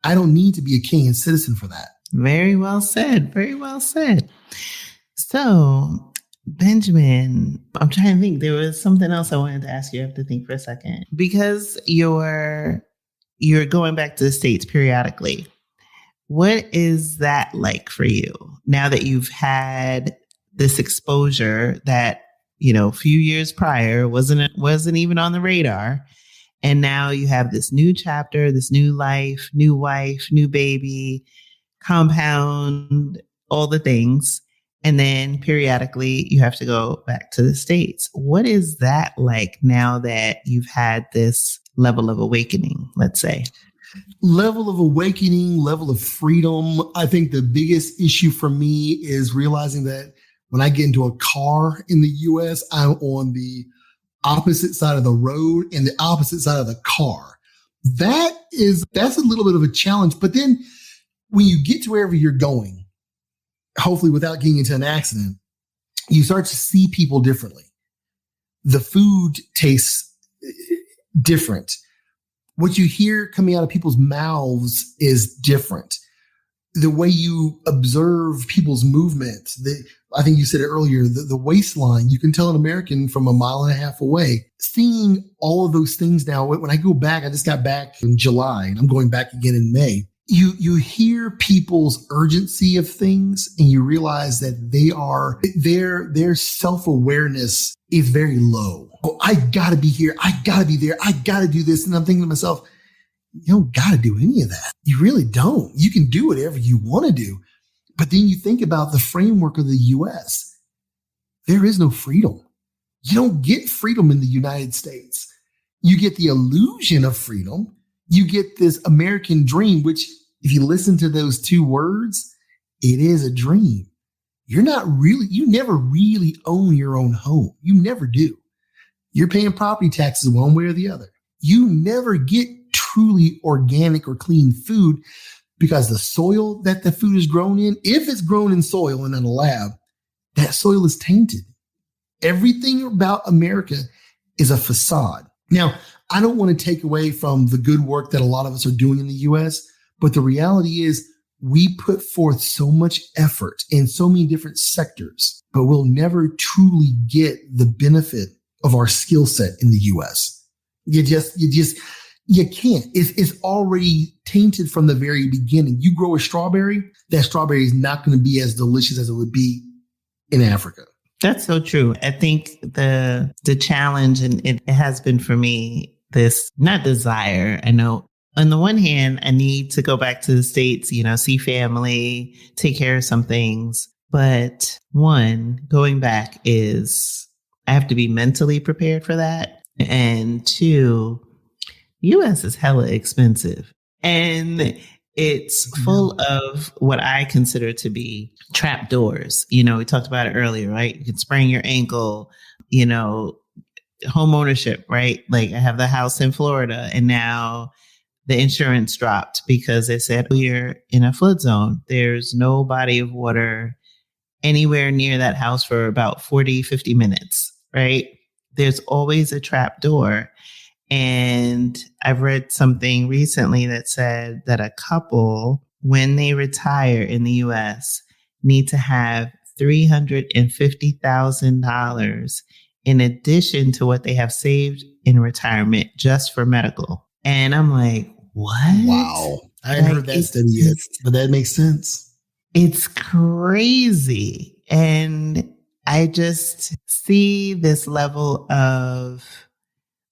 I don't need to be a Kenyan citizen for that. Very well said. Very well said. So, Benjamin, I'm trying to think. There was something else I wanted to ask you. I have to think for a second. Because you're going back to the States periodically, what is that like for you now that you've had this exposure that, a few years prior wasn't even on the radar? And now you have this new chapter, this new life, new wife, new baby, compound, all the things. And then periodically you have to go back to the States. What is that like now that you've had this level of awakening, let's say? Level of awakening, level of freedom. I think the biggest issue for me is realizing that when I get into a car in the US, I'm on the opposite side of the road and the opposite side of the car. That's a little bit of a challenge. But then when you get to wherever you're going, hopefully without getting into an accident, you start to see people differently. The food tastes different. What you hear coming out of people's mouths is different. The way you observe people's movement, I think you said it earlier, the waistline, you can tell an American from 1.5 miles away. Seeing all of those things now, when I go back, I just got back in July and I'm going back again in May. You hear people's urgency of things and you realize that their self-awareness is very low. Oh, I gotta be here. I gotta be there. I gotta do this. And I'm thinking to myself, you don't gotta do any of that. You really don't. You can do whatever you want to do. But then you think about the framework of the US. There is no freedom. You don't get freedom in the United States. You get the illusion of freedom. You get this American dream, which if you listen to those two words, it is a dream. You never really own your own home. You never do. You're paying property taxes one way or the other. You never get truly organic or clean food because the soil that the food is grown in, if it's grown in soil and in a lab, that soil is tainted. Everything about America is a facade. Now, I don't want to take away from the good work that a lot of us are doing in the US, but the reality is we put forth so much effort in so many different sectors. but we'll never truly get the benefit of our skill set in the US. You can't. It's already tainted from the very beginning. You grow a strawberry, that strawberry is not going to be as delicious as it would be in Africa. That's so true. I think the challenge, and it has been for me, this not desire. I know on the one hand, I need to go back to the States, see family, take care of some things. But one, going back is I have to be mentally prepared for that. And two, US is hella expensive. And it's full of what I consider to be trap doors. We talked about it earlier, right? You can sprain your ankle, home ownership, right? Like I have the house in Florida and now the insurance dropped because they said, you're in a flood zone. There's no body of water anywhere near that house for about 40, 50 minutes, right? There's always a trap door. And I've read something recently that said that a couple, when they retire in the US, need to have $350,000 in addition to what they have saved in retirement just for medical. And I'm like, what? Wow. I hadn't heard that study yet, but that makes sense. It's crazy. And I just see this level of,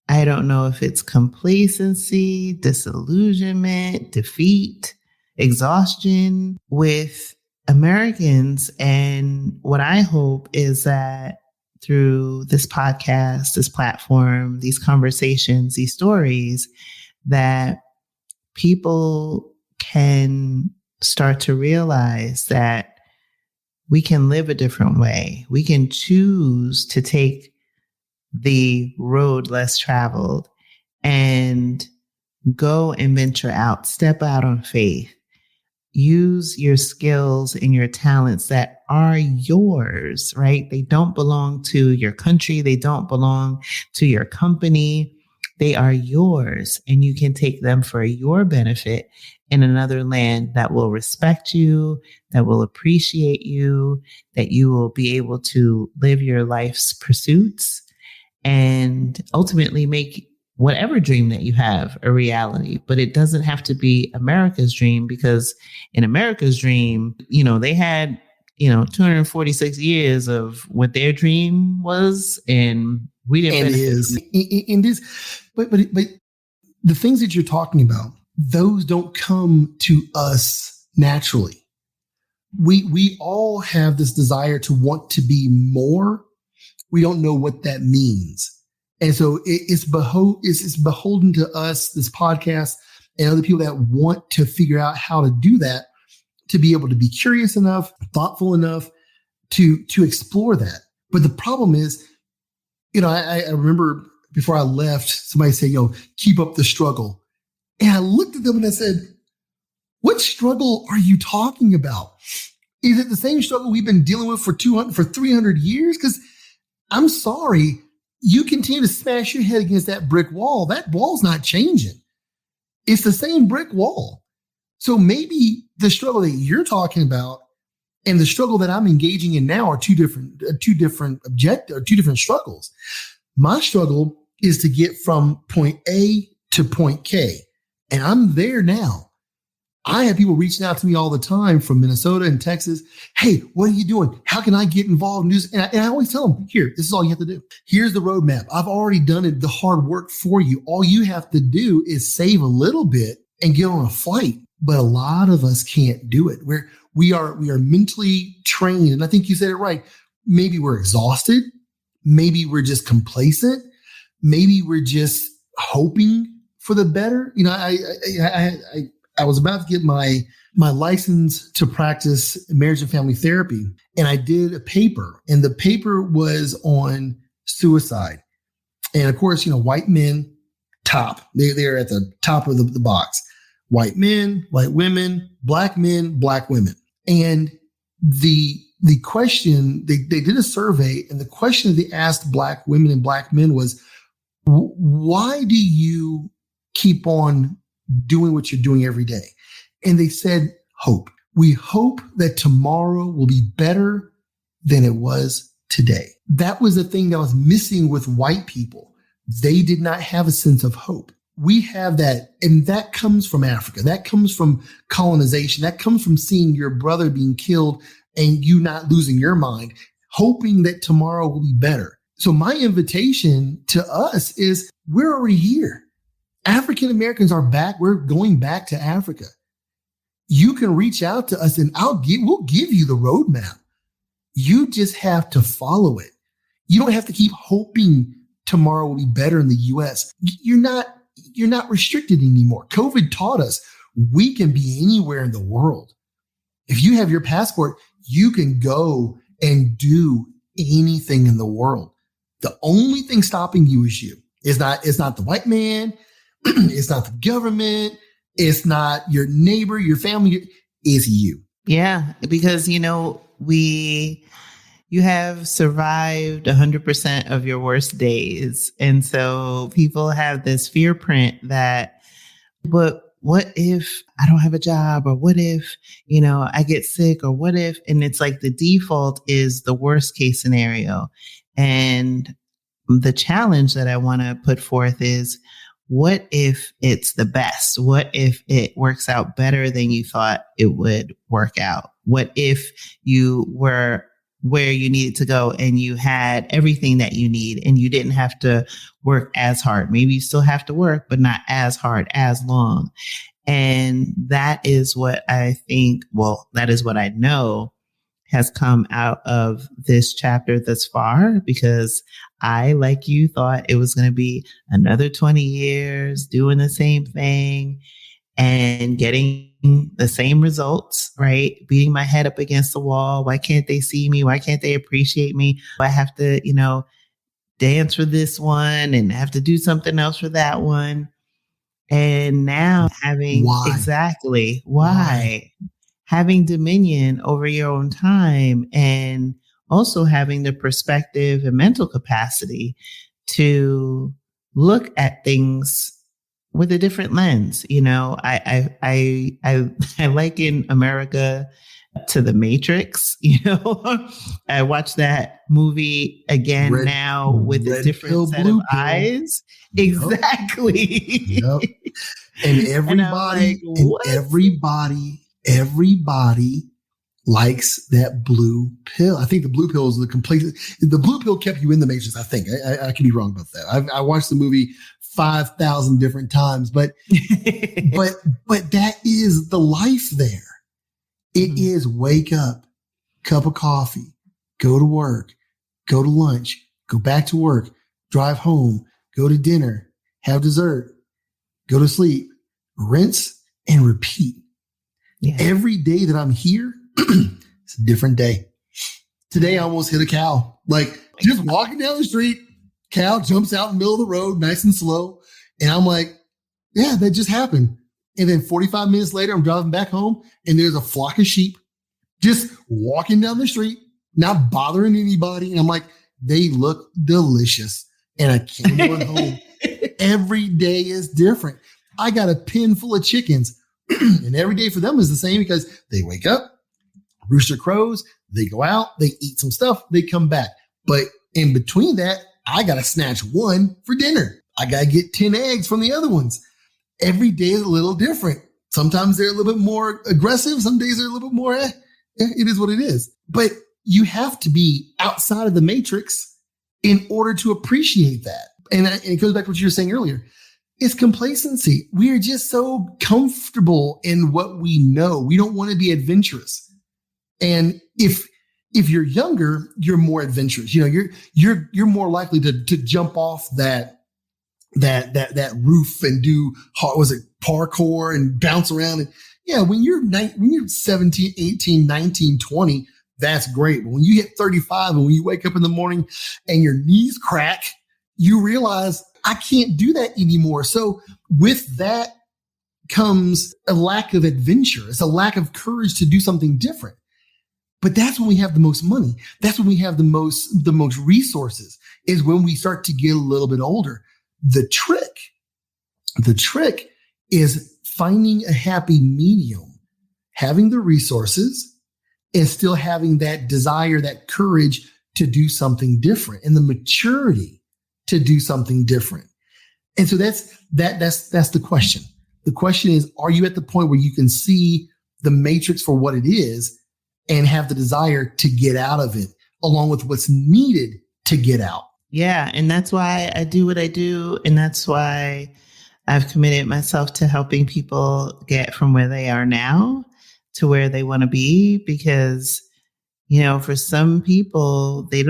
I don't know if it's complacency, disillusionment, defeat, exhaustion with Americans. And what I hope is that through this podcast, this platform, these conversations, these stories, that people can start to realize that we can live a different way. We can choose to take the road less traveled and go and venture out, step out on faith, use your skills and your talents that are yours, right? They don't belong to your country. They don't belong to your company. They are yours, and you can take them for your benefit in another land that will respect you, that will appreciate you, that you will be able to live your life's pursuits and ultimately make whatever dream that you have a reality. But it doesn't have to be America's dream, because in America's dream, they had, 246 years of what their dream was, and we didn't. And is in this, but the things that you're talking about, those don't come to us naturally. We all have this desire to want to be more. We don't know what that means. And so it's beholden to us, this podcast, and other people that want to figure out how to do that, to be able to be curious enough, thoughtful enough to explore that. But the problem is, I remember before I left, somebody said, keep up the struggle. And I looked at them and I said, what struggle are you talking about? Is it the same struggle we've been dealing with for 300 years? Because I'm sorry, you continue to smash your head against that brick wall. That wall's not changing. It's the same brick wall. So maybe the struggle that you're talking about and the struggle that I'm engaging in now are two different objectives, or two different struggles. My struggle is to get from point A to point K, and I'm there now. I have people reaching out to me all the time from Minnesota and Texas. Hey, what are you doing? How can I get involved in this? And I always tell them, here, this is all you have to do. Here's the roadmap. I've already done it, the hard work for you. All you have to do is save a little bit and get on a flight. But a lot of us can't do it. We are mentally trained. And I think you said it right. Maybe we're exhausted. Maybe we're just complacent. Maybe we're just hoping for the better. I was about to get my license to practice marriage and family therapy, and I did a paper, and the paper was on suicide. And of course, white men top. They're at the top of the box. White men, white women, black men, black women. And the question, they did a survey, and the question that they asked black women and black men was, why do you keep on doing what you're doing every day? And they said, hope. We hope that tomorrow will be better than it was today. That was the thing that was missing with white people. They did not have a sense of hope. We have that, and that comes from Africa. That comes from colonization. That comes from seeing your brother being killed and you not losing your mind, hoping that tomorrow will be better. So my invitation to us is we're already here. African Americans are back. We're going back to Africa. You can reach out to us and we'll give you the roadmap. You just have to follow it. You don't have to keep hoping tomorrow will be better in the US. You're not restricted anymore. COVID taught us we can be anywhere in the world. If you have your passport, you can go and do anything in the world. The only thing stopping you is you. It's not the white man. It's not the government. It's not your neighbor, your family. It's you. Yeah, because, you have survived 100% of your worst days. And so people have this fear print that, but what if I don't have a job? Or what if, I get sick? Or what if, and it's like the default is the worst case scenario. And the challenge that I want to put forth is, what if it's the best? What if it works out better than you thought it would work out? What if you were where you needed to go and you had everything that you need and you didn't have to work as hard? Maybe you still have to work, but not as hard, as long. And that is what I think, that is what I know has come out of this chapter thus far, because I, like you, thought it was going to be another 20 years doing the same thing and getting the same results, right? Beating my head up against the wall. Why can't they see me? Why can't they appreciate me? I have to, dance for this one and have to do something else for that one. And now having exactly why? Having dominion over your own time and also having the perspective and mental capacity to look at things with a different lens. I liken America to the Matrix. I watched that movie again with a different set of eyes. Yep. Exactly. Yep. And everybody likes that blue pill. I think the blue pill is the blue pill kept you in the Matrix. I think I could be wrong about that. I watched the movie 5,000 different times, but that is the life there. It is wake up, cup of coffee, go to work, go to lunch, go back to work, drive home, go to dinner, have dessert, go to sleep, rinse and repeat. Yeah. Every day that I'm here, it's a different day. Today I almost hit a cow. Like just walking down the street, cow jumps out in the middle of the road, nice and slow. And I'm like, yeah, that just happened. And then 45 minutes later, I'm driving back home and there's a flock of sheep just walking down the street, not bothering anybody. And I'm like, they look delicious. And I came on home. Every day is different. I got a pen full of chickens and every day for them is the same because they wake up, rooster crows, they go out, they eat some stuff, they come back. But in between that, I got to snatch one for dinner. I got to get 10 eggs from the other ones. Every day is a little different. Sometimes they're a little bit more aggressive. Some days they're a little bit more, it is what it is. But you have to be outside of the matrix in order to appreciate that. And it goes back to what you were saying earlier. It's complacency. We are just so comfortable in what we know. We don't want to be adventurous. And if you're younger, you're more adventurous. You're more likely to jump off that roof and do parkour and bounce around. And yeah, when you're 17, 18, 19, 20, that's great. But when you hit 35 and when you wake up in the morning and your knees crack, you realize I can't do that anymore. So with that comes a lack of adventure. It's a lack of courage to do something different. But that's when we have the most money. That's when we have the most resources, is when we start to get a little bit older. The trick is finding a happy medium, having the resources and still having that desire, that courage to do something different and the maturity to do something different. And so that's the question. The question is, are you at the point where you can see the matrix for what it is and have the desire to get out of it, along with what's needed to get out? Yeah. And that's why I do what I do. And that's why I've committed myself to helping people get from where they are now to where they want to be. Because, for some people, they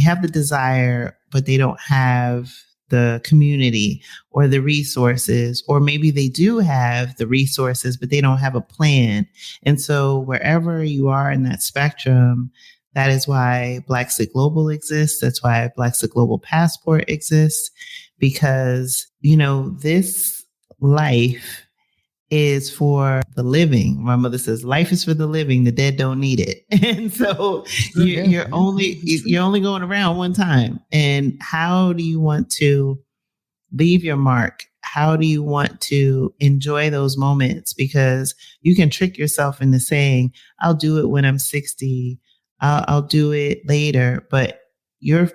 have the desire, but they don't have the community or the resources, or maybe they do have the resources, but they don't have a plan. And so wherever you are in that spectrum, that is why Blaxit Global exists. That's why Blaxit Global Passport exists, because, this life is for the living. My mother says, life is for the living. The dead don't need it. And so you're only going around one time. And how do you want to leave your mark? How do you want to enjoy those moments? Because you can trick yourself into saying, I'll do it when I'm 60. I'll do it later. But your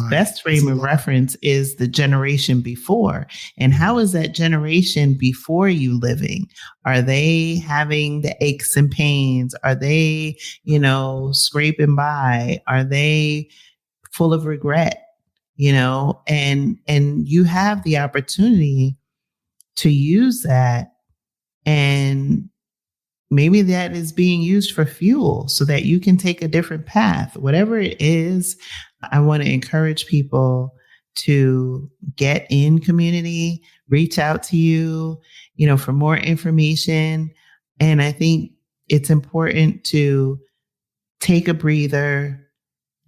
best frame of reference is the generation before. And how is that generation before you living? Are they having the aches and pains? Are they, scraping by? Are they full of regret? And you have the opportunity to use that, and maybe that is being used for fuel so that you can take a different path. Whatever it is, I want to encourage people to get in community, reach out to you, for more information. And I think it's important to take a breather,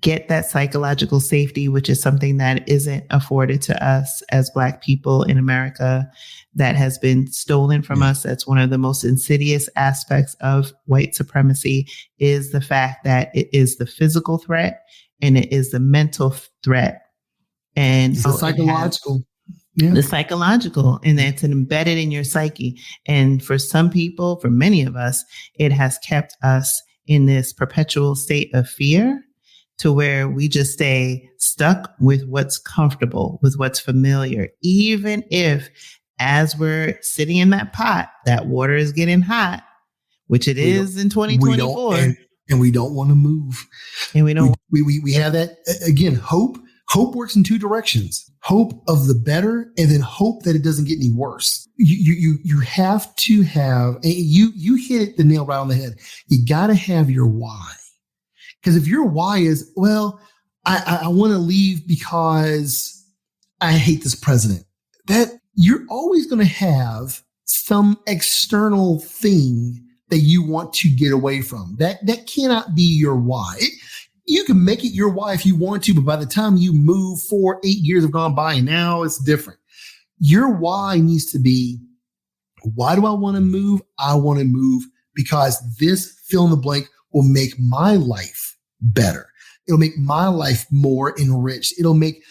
get that psychological safety, which is something that isn't afforded to us as Black people in America, that has been stolen from us. That's one of the most insidious aspects of white supremacy, is the fact that it is the physical threat and it is the mental threat. And it's the psychological. The psychological, and that's embedded in your psyche. And for some people, for many of us, it has kept us in this perpetual state of fear, to where we just stay stuck with what's comfortable, with what's familiar, even if as we're sitting in that pot, that water is getting hot, which it is in 2024. And we don't want to move. And we don't. We have that, again, hope. Hope works in two directions. Hope of the better, and then hope that it doesn't get any worse. You have to have, and you hit the nail right on the head. You got to have your why. Because if your why is, well, I want to leave because I hate this president, that you're always going to have some external thing that you want to get away from. That cannot be your why. You can make it your why if you want to, but by the time you move, 4-8 years have gone by, and now it's different. Your why needs to be, why do I want to move? I want to move because this fill in the blank will make my life better. It'll make my life more enriched. It'll make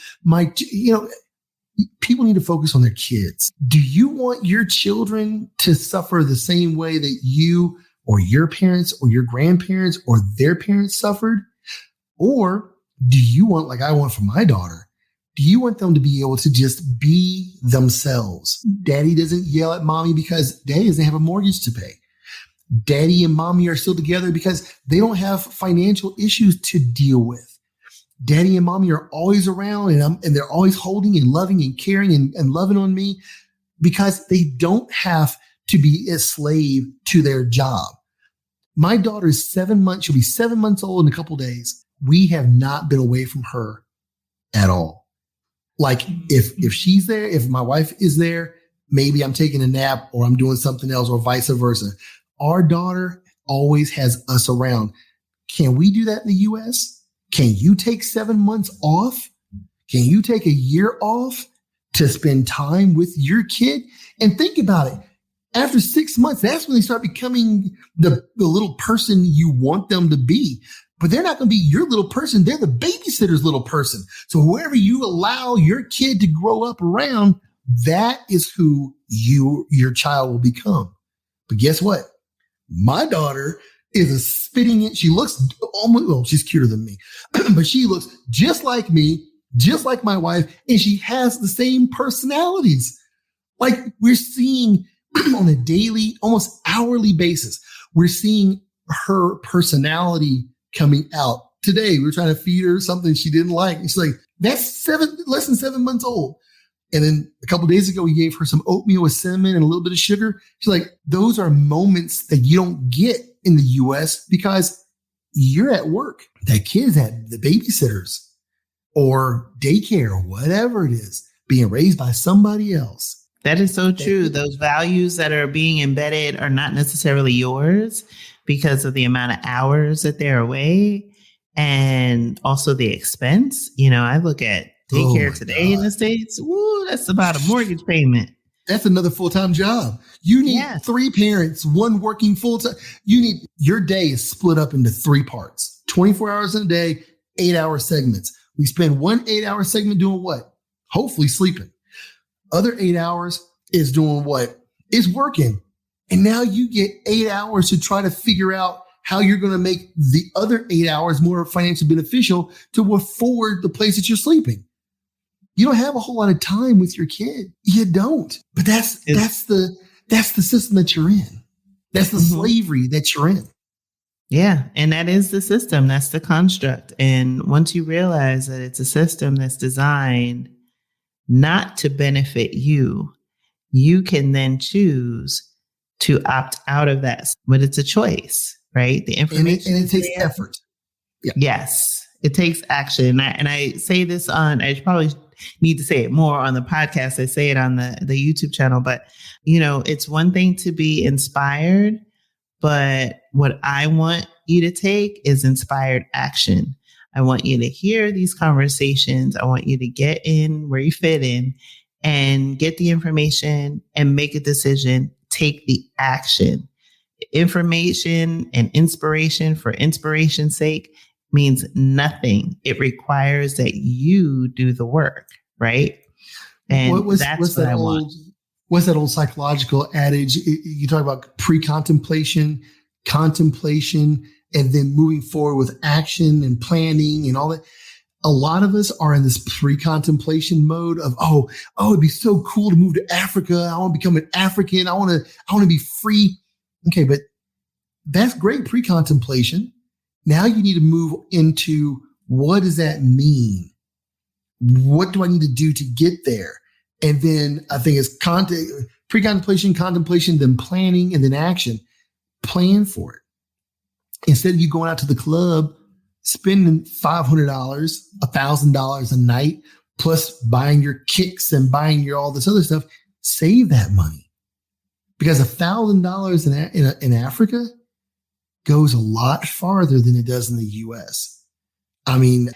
people need to focus on their kids. Do you want your children to suffer the same way that you or your parents or your grandparents or their parents suffered? Or do you want, like I want for my daughter, do you want them to be able to just be themselves? Daddy doesn't yell at mommy because daddy doesn't have a mortgage to pay. Daddy and mommy are still together because they don't have financial issues to deal with. Daddy and mommy are always around and they're always holding and loving and caring and loving on me because they don't have to be a slave to their job. My daughter is 7 months. She'll be 7 months old in a couple days. We have not been away from her at all. Like if she's there, if my wife is there, maybe I'm taking a nap or I'm doing something else or vice versa. Our daughter always has us around. Can we do that in the U.S.? Can you take 7 months off? Can you take a year off to spend time with your kid? And think about it. After 6 months, that's when they start becoming the little person you want them to be. But they're not going to be your little person. They're the babysitter's little person. So whoever you allow your kid to grow up around, that is who your child will become. But guess what? My daughter is a spitting it. She looks almost, well, she's cuter than me, but she looks just like me, just like my wife, and she has the same personalities. Like we're seeing on a daily, almost hourly basis, we're seeing her personality coming out. Today, we were trying to feed her something she didn't like. And she's like, that's less than 7 months old. And then a couple of days ago, we gave her some oatmeal with cinnamon and a little bit of sugar. She's like, those are moments that you don't get in the US because you're at work. That kid's at the babysitters or daycare or whatever it is, being raised by somebody else. That is so true. Those values that are being embedded are not necessarily yours because of the amount of hours that they're away and also the expense. You know, I look at daycare today in the States. Woo, that's about a mortgage payment. That's another full-time job. You need 3 parents, one working full-time. Your day is split up into 3 parts, 24 hours in a day, 8-hour segments. We spend one 8-hour segment doing what? Hopefully sleeping. Other 8 hours is doing what? Is working. And now you get 8 hours to try to figure out how you're going to make the other 8 hours more financially beneficial to afford the place that you're sleeping. You don't have a whole lot of time with your kid. You don't. But that's the system that you're in. That's the slavery that you're in. Yeah. And that is the system. That's the construct. And once you realize that it's a system that's designed not to benefit you, you can then choose to opt out of that. But it's a choice, right? The information. And it takes effort. Yeah. Yes. It takes action. And I say this I probably need to say it more on the podcast. I say it on the YouTube channel, but you know, it's one thing to be inspired, but what I want you to take is inspired action. I want you to hear these conversations. I want you to get in where you fit in and get the information and make a decision, take the action. Information and inspiration for inspiration's sake means nothing. It requires that you do the work, right? And that's what I want. What's that old psychological adage? You talk about pre-contemplation, contemplation, and then moving forward with action and planning and all that. A lot of us are in this pre-contemplation mode of, it'd be so cool to move to Africa. I want to become an African. I want to be free. Okay, but that's great pre-contemplation. Now you need to move into, what does that mean? What do I need to do to get there? And then I think it's pre-contemplation, contemplation, then planning, and then action. Plan for it. Instead of you going out to the club, spending $500, $1,000 a night, plus buying your kicks and buying your all this other stuff, save that money. Because $1,000 in Africa goes a lot farther than it does in the US. I mean,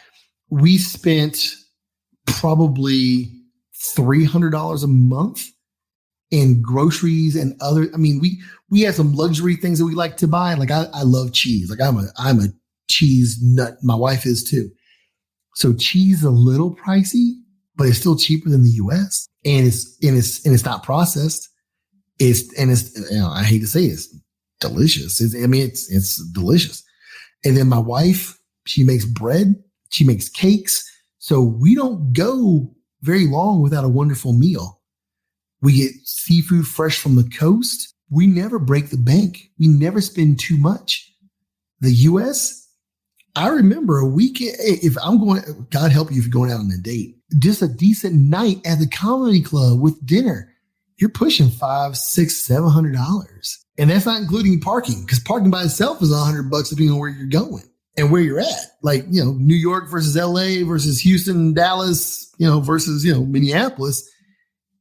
we spent probably $300 a month in groceries and other. I mean, we have some luxury things that we like to buy. Like I love cheese. Like I'm a cheese nut. My wife is too. So cheese is a little pricey, but it's still cheaper than the US. And it's not processed. I hate to say it's delicious. It's delicious. And then my wife, she makes bread, she makes cakes. So we don't go very long without a wonderful meal. We get seafood fresh from the coast. We never break the bank. We never spend too much. The US, I remember a weekend, if I'm going, God help you if you're going out on a date, just a decent night at the comedy club with dinner, you're pushing $500, $600, $700. And that's not including parking, because parking by itself is $100 depending on where you're going and where you're at. Like, New York versus LA versus Houston, Dallas, versus, Minneapolis.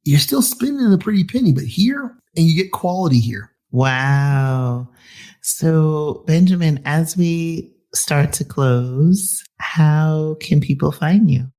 You're still spending a pretty penny, but here, and you get quality here. Wow. So Benjamin, as we start to close, how can people find you?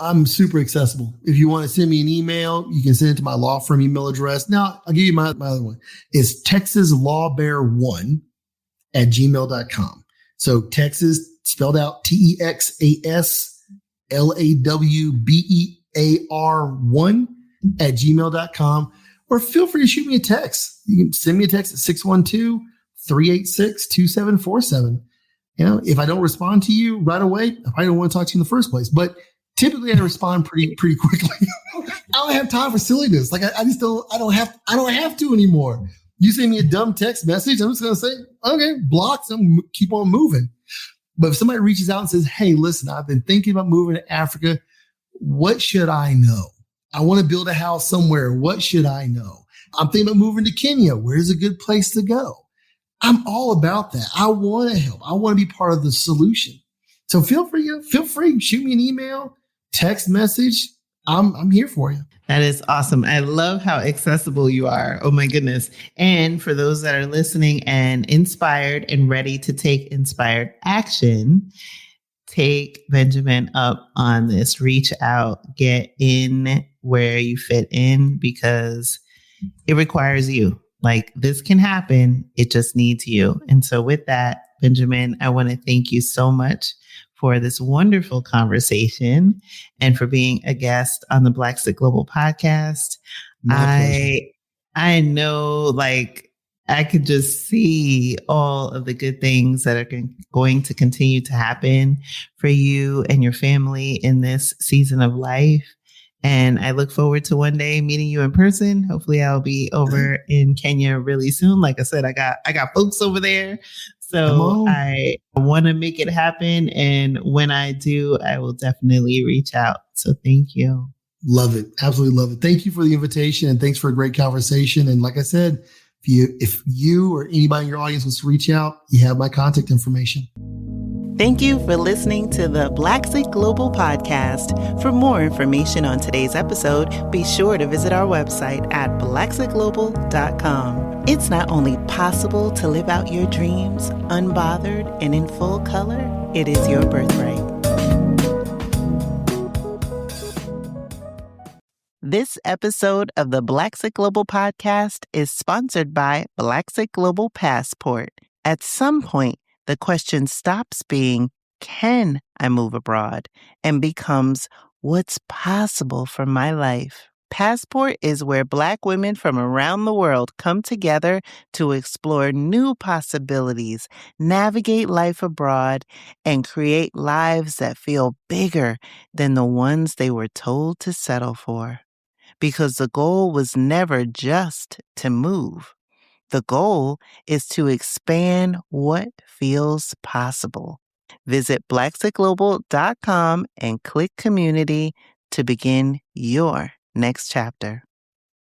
I'm super accessible. If you want to send me an email, you can send it to my law firm email address. Now, I'll give you my other one. It's texaslawbear1@gmail.com. So Texas spelled out TEXASLAWBEAR1@gmail.com. Or feel free to shoot me a text. You can send me a text at 386-2747. If I don't respond to you right away, I probably don't want to talk to you in the first place. But typically I respond pretty quickly. I don't have time for silliness. Like I don't have to anymore. You send me a dumb text message, I'm just going to say, okay, block them, keep on moving. But if somebody reaches out and says, hey, listen, I've been thinking about moving to Africa. What should I know? I want to build a house somewhere. What should I know? I'm thinking about moving to Kenya. Where's a good place to go? I'm all about that. I want to help. I want to be part of the solution. So feel free. Shoot me an email, text message. I'm here for you. That is awesome. I love how accessible you are. Oh my goodness. And for those that are listening and inspired and ready to take inspired action, take Benjamin up on this. Reach out, get in where you fit in, because it requires you. Like, this can happen. It just needs you. And so with that, Benjamin, I want to thank you so much for this wonderful conversation and for being a guest on the Blaxit Global podcast. I know, like, I could just see all of the good things that are going to continue to happen for you and your family in this season of life. And I look forward to one day meeting you in person. Hopefully I'll be over in Kenya really soon. Like I said, I got folks over there. So I want to make it happen. And when I do, I will definitely reach out. So thank you. Love it. Absolutely love it. Thank you for the invitation, and thanks for a great conversation. And like I said, if you or anybody in your audience wants to reach out, you have my contact information. Thank you for listening to the Blaxit Global Podcast. For more information on today's episode, be sure to visit our website at blaxitglobal.com. It's not only possible to live out your dreams unbothered and in full color, it is your birthright. This episode of the Blaxit Global Podcast is sponsored by Blaxit Global Passport. At some point, the question stops being, can I move abroad? And becomes, what's possible for my life? Passport is where Black women from around the world come together to explore new possibilities, navigate life abroad, and create lives that feel bigger than the ones they were told to settle for. Because the goal was never just to move. The goal is to expand what feels possible. Visit blaxitglobal.com and click community to begin your next chapter.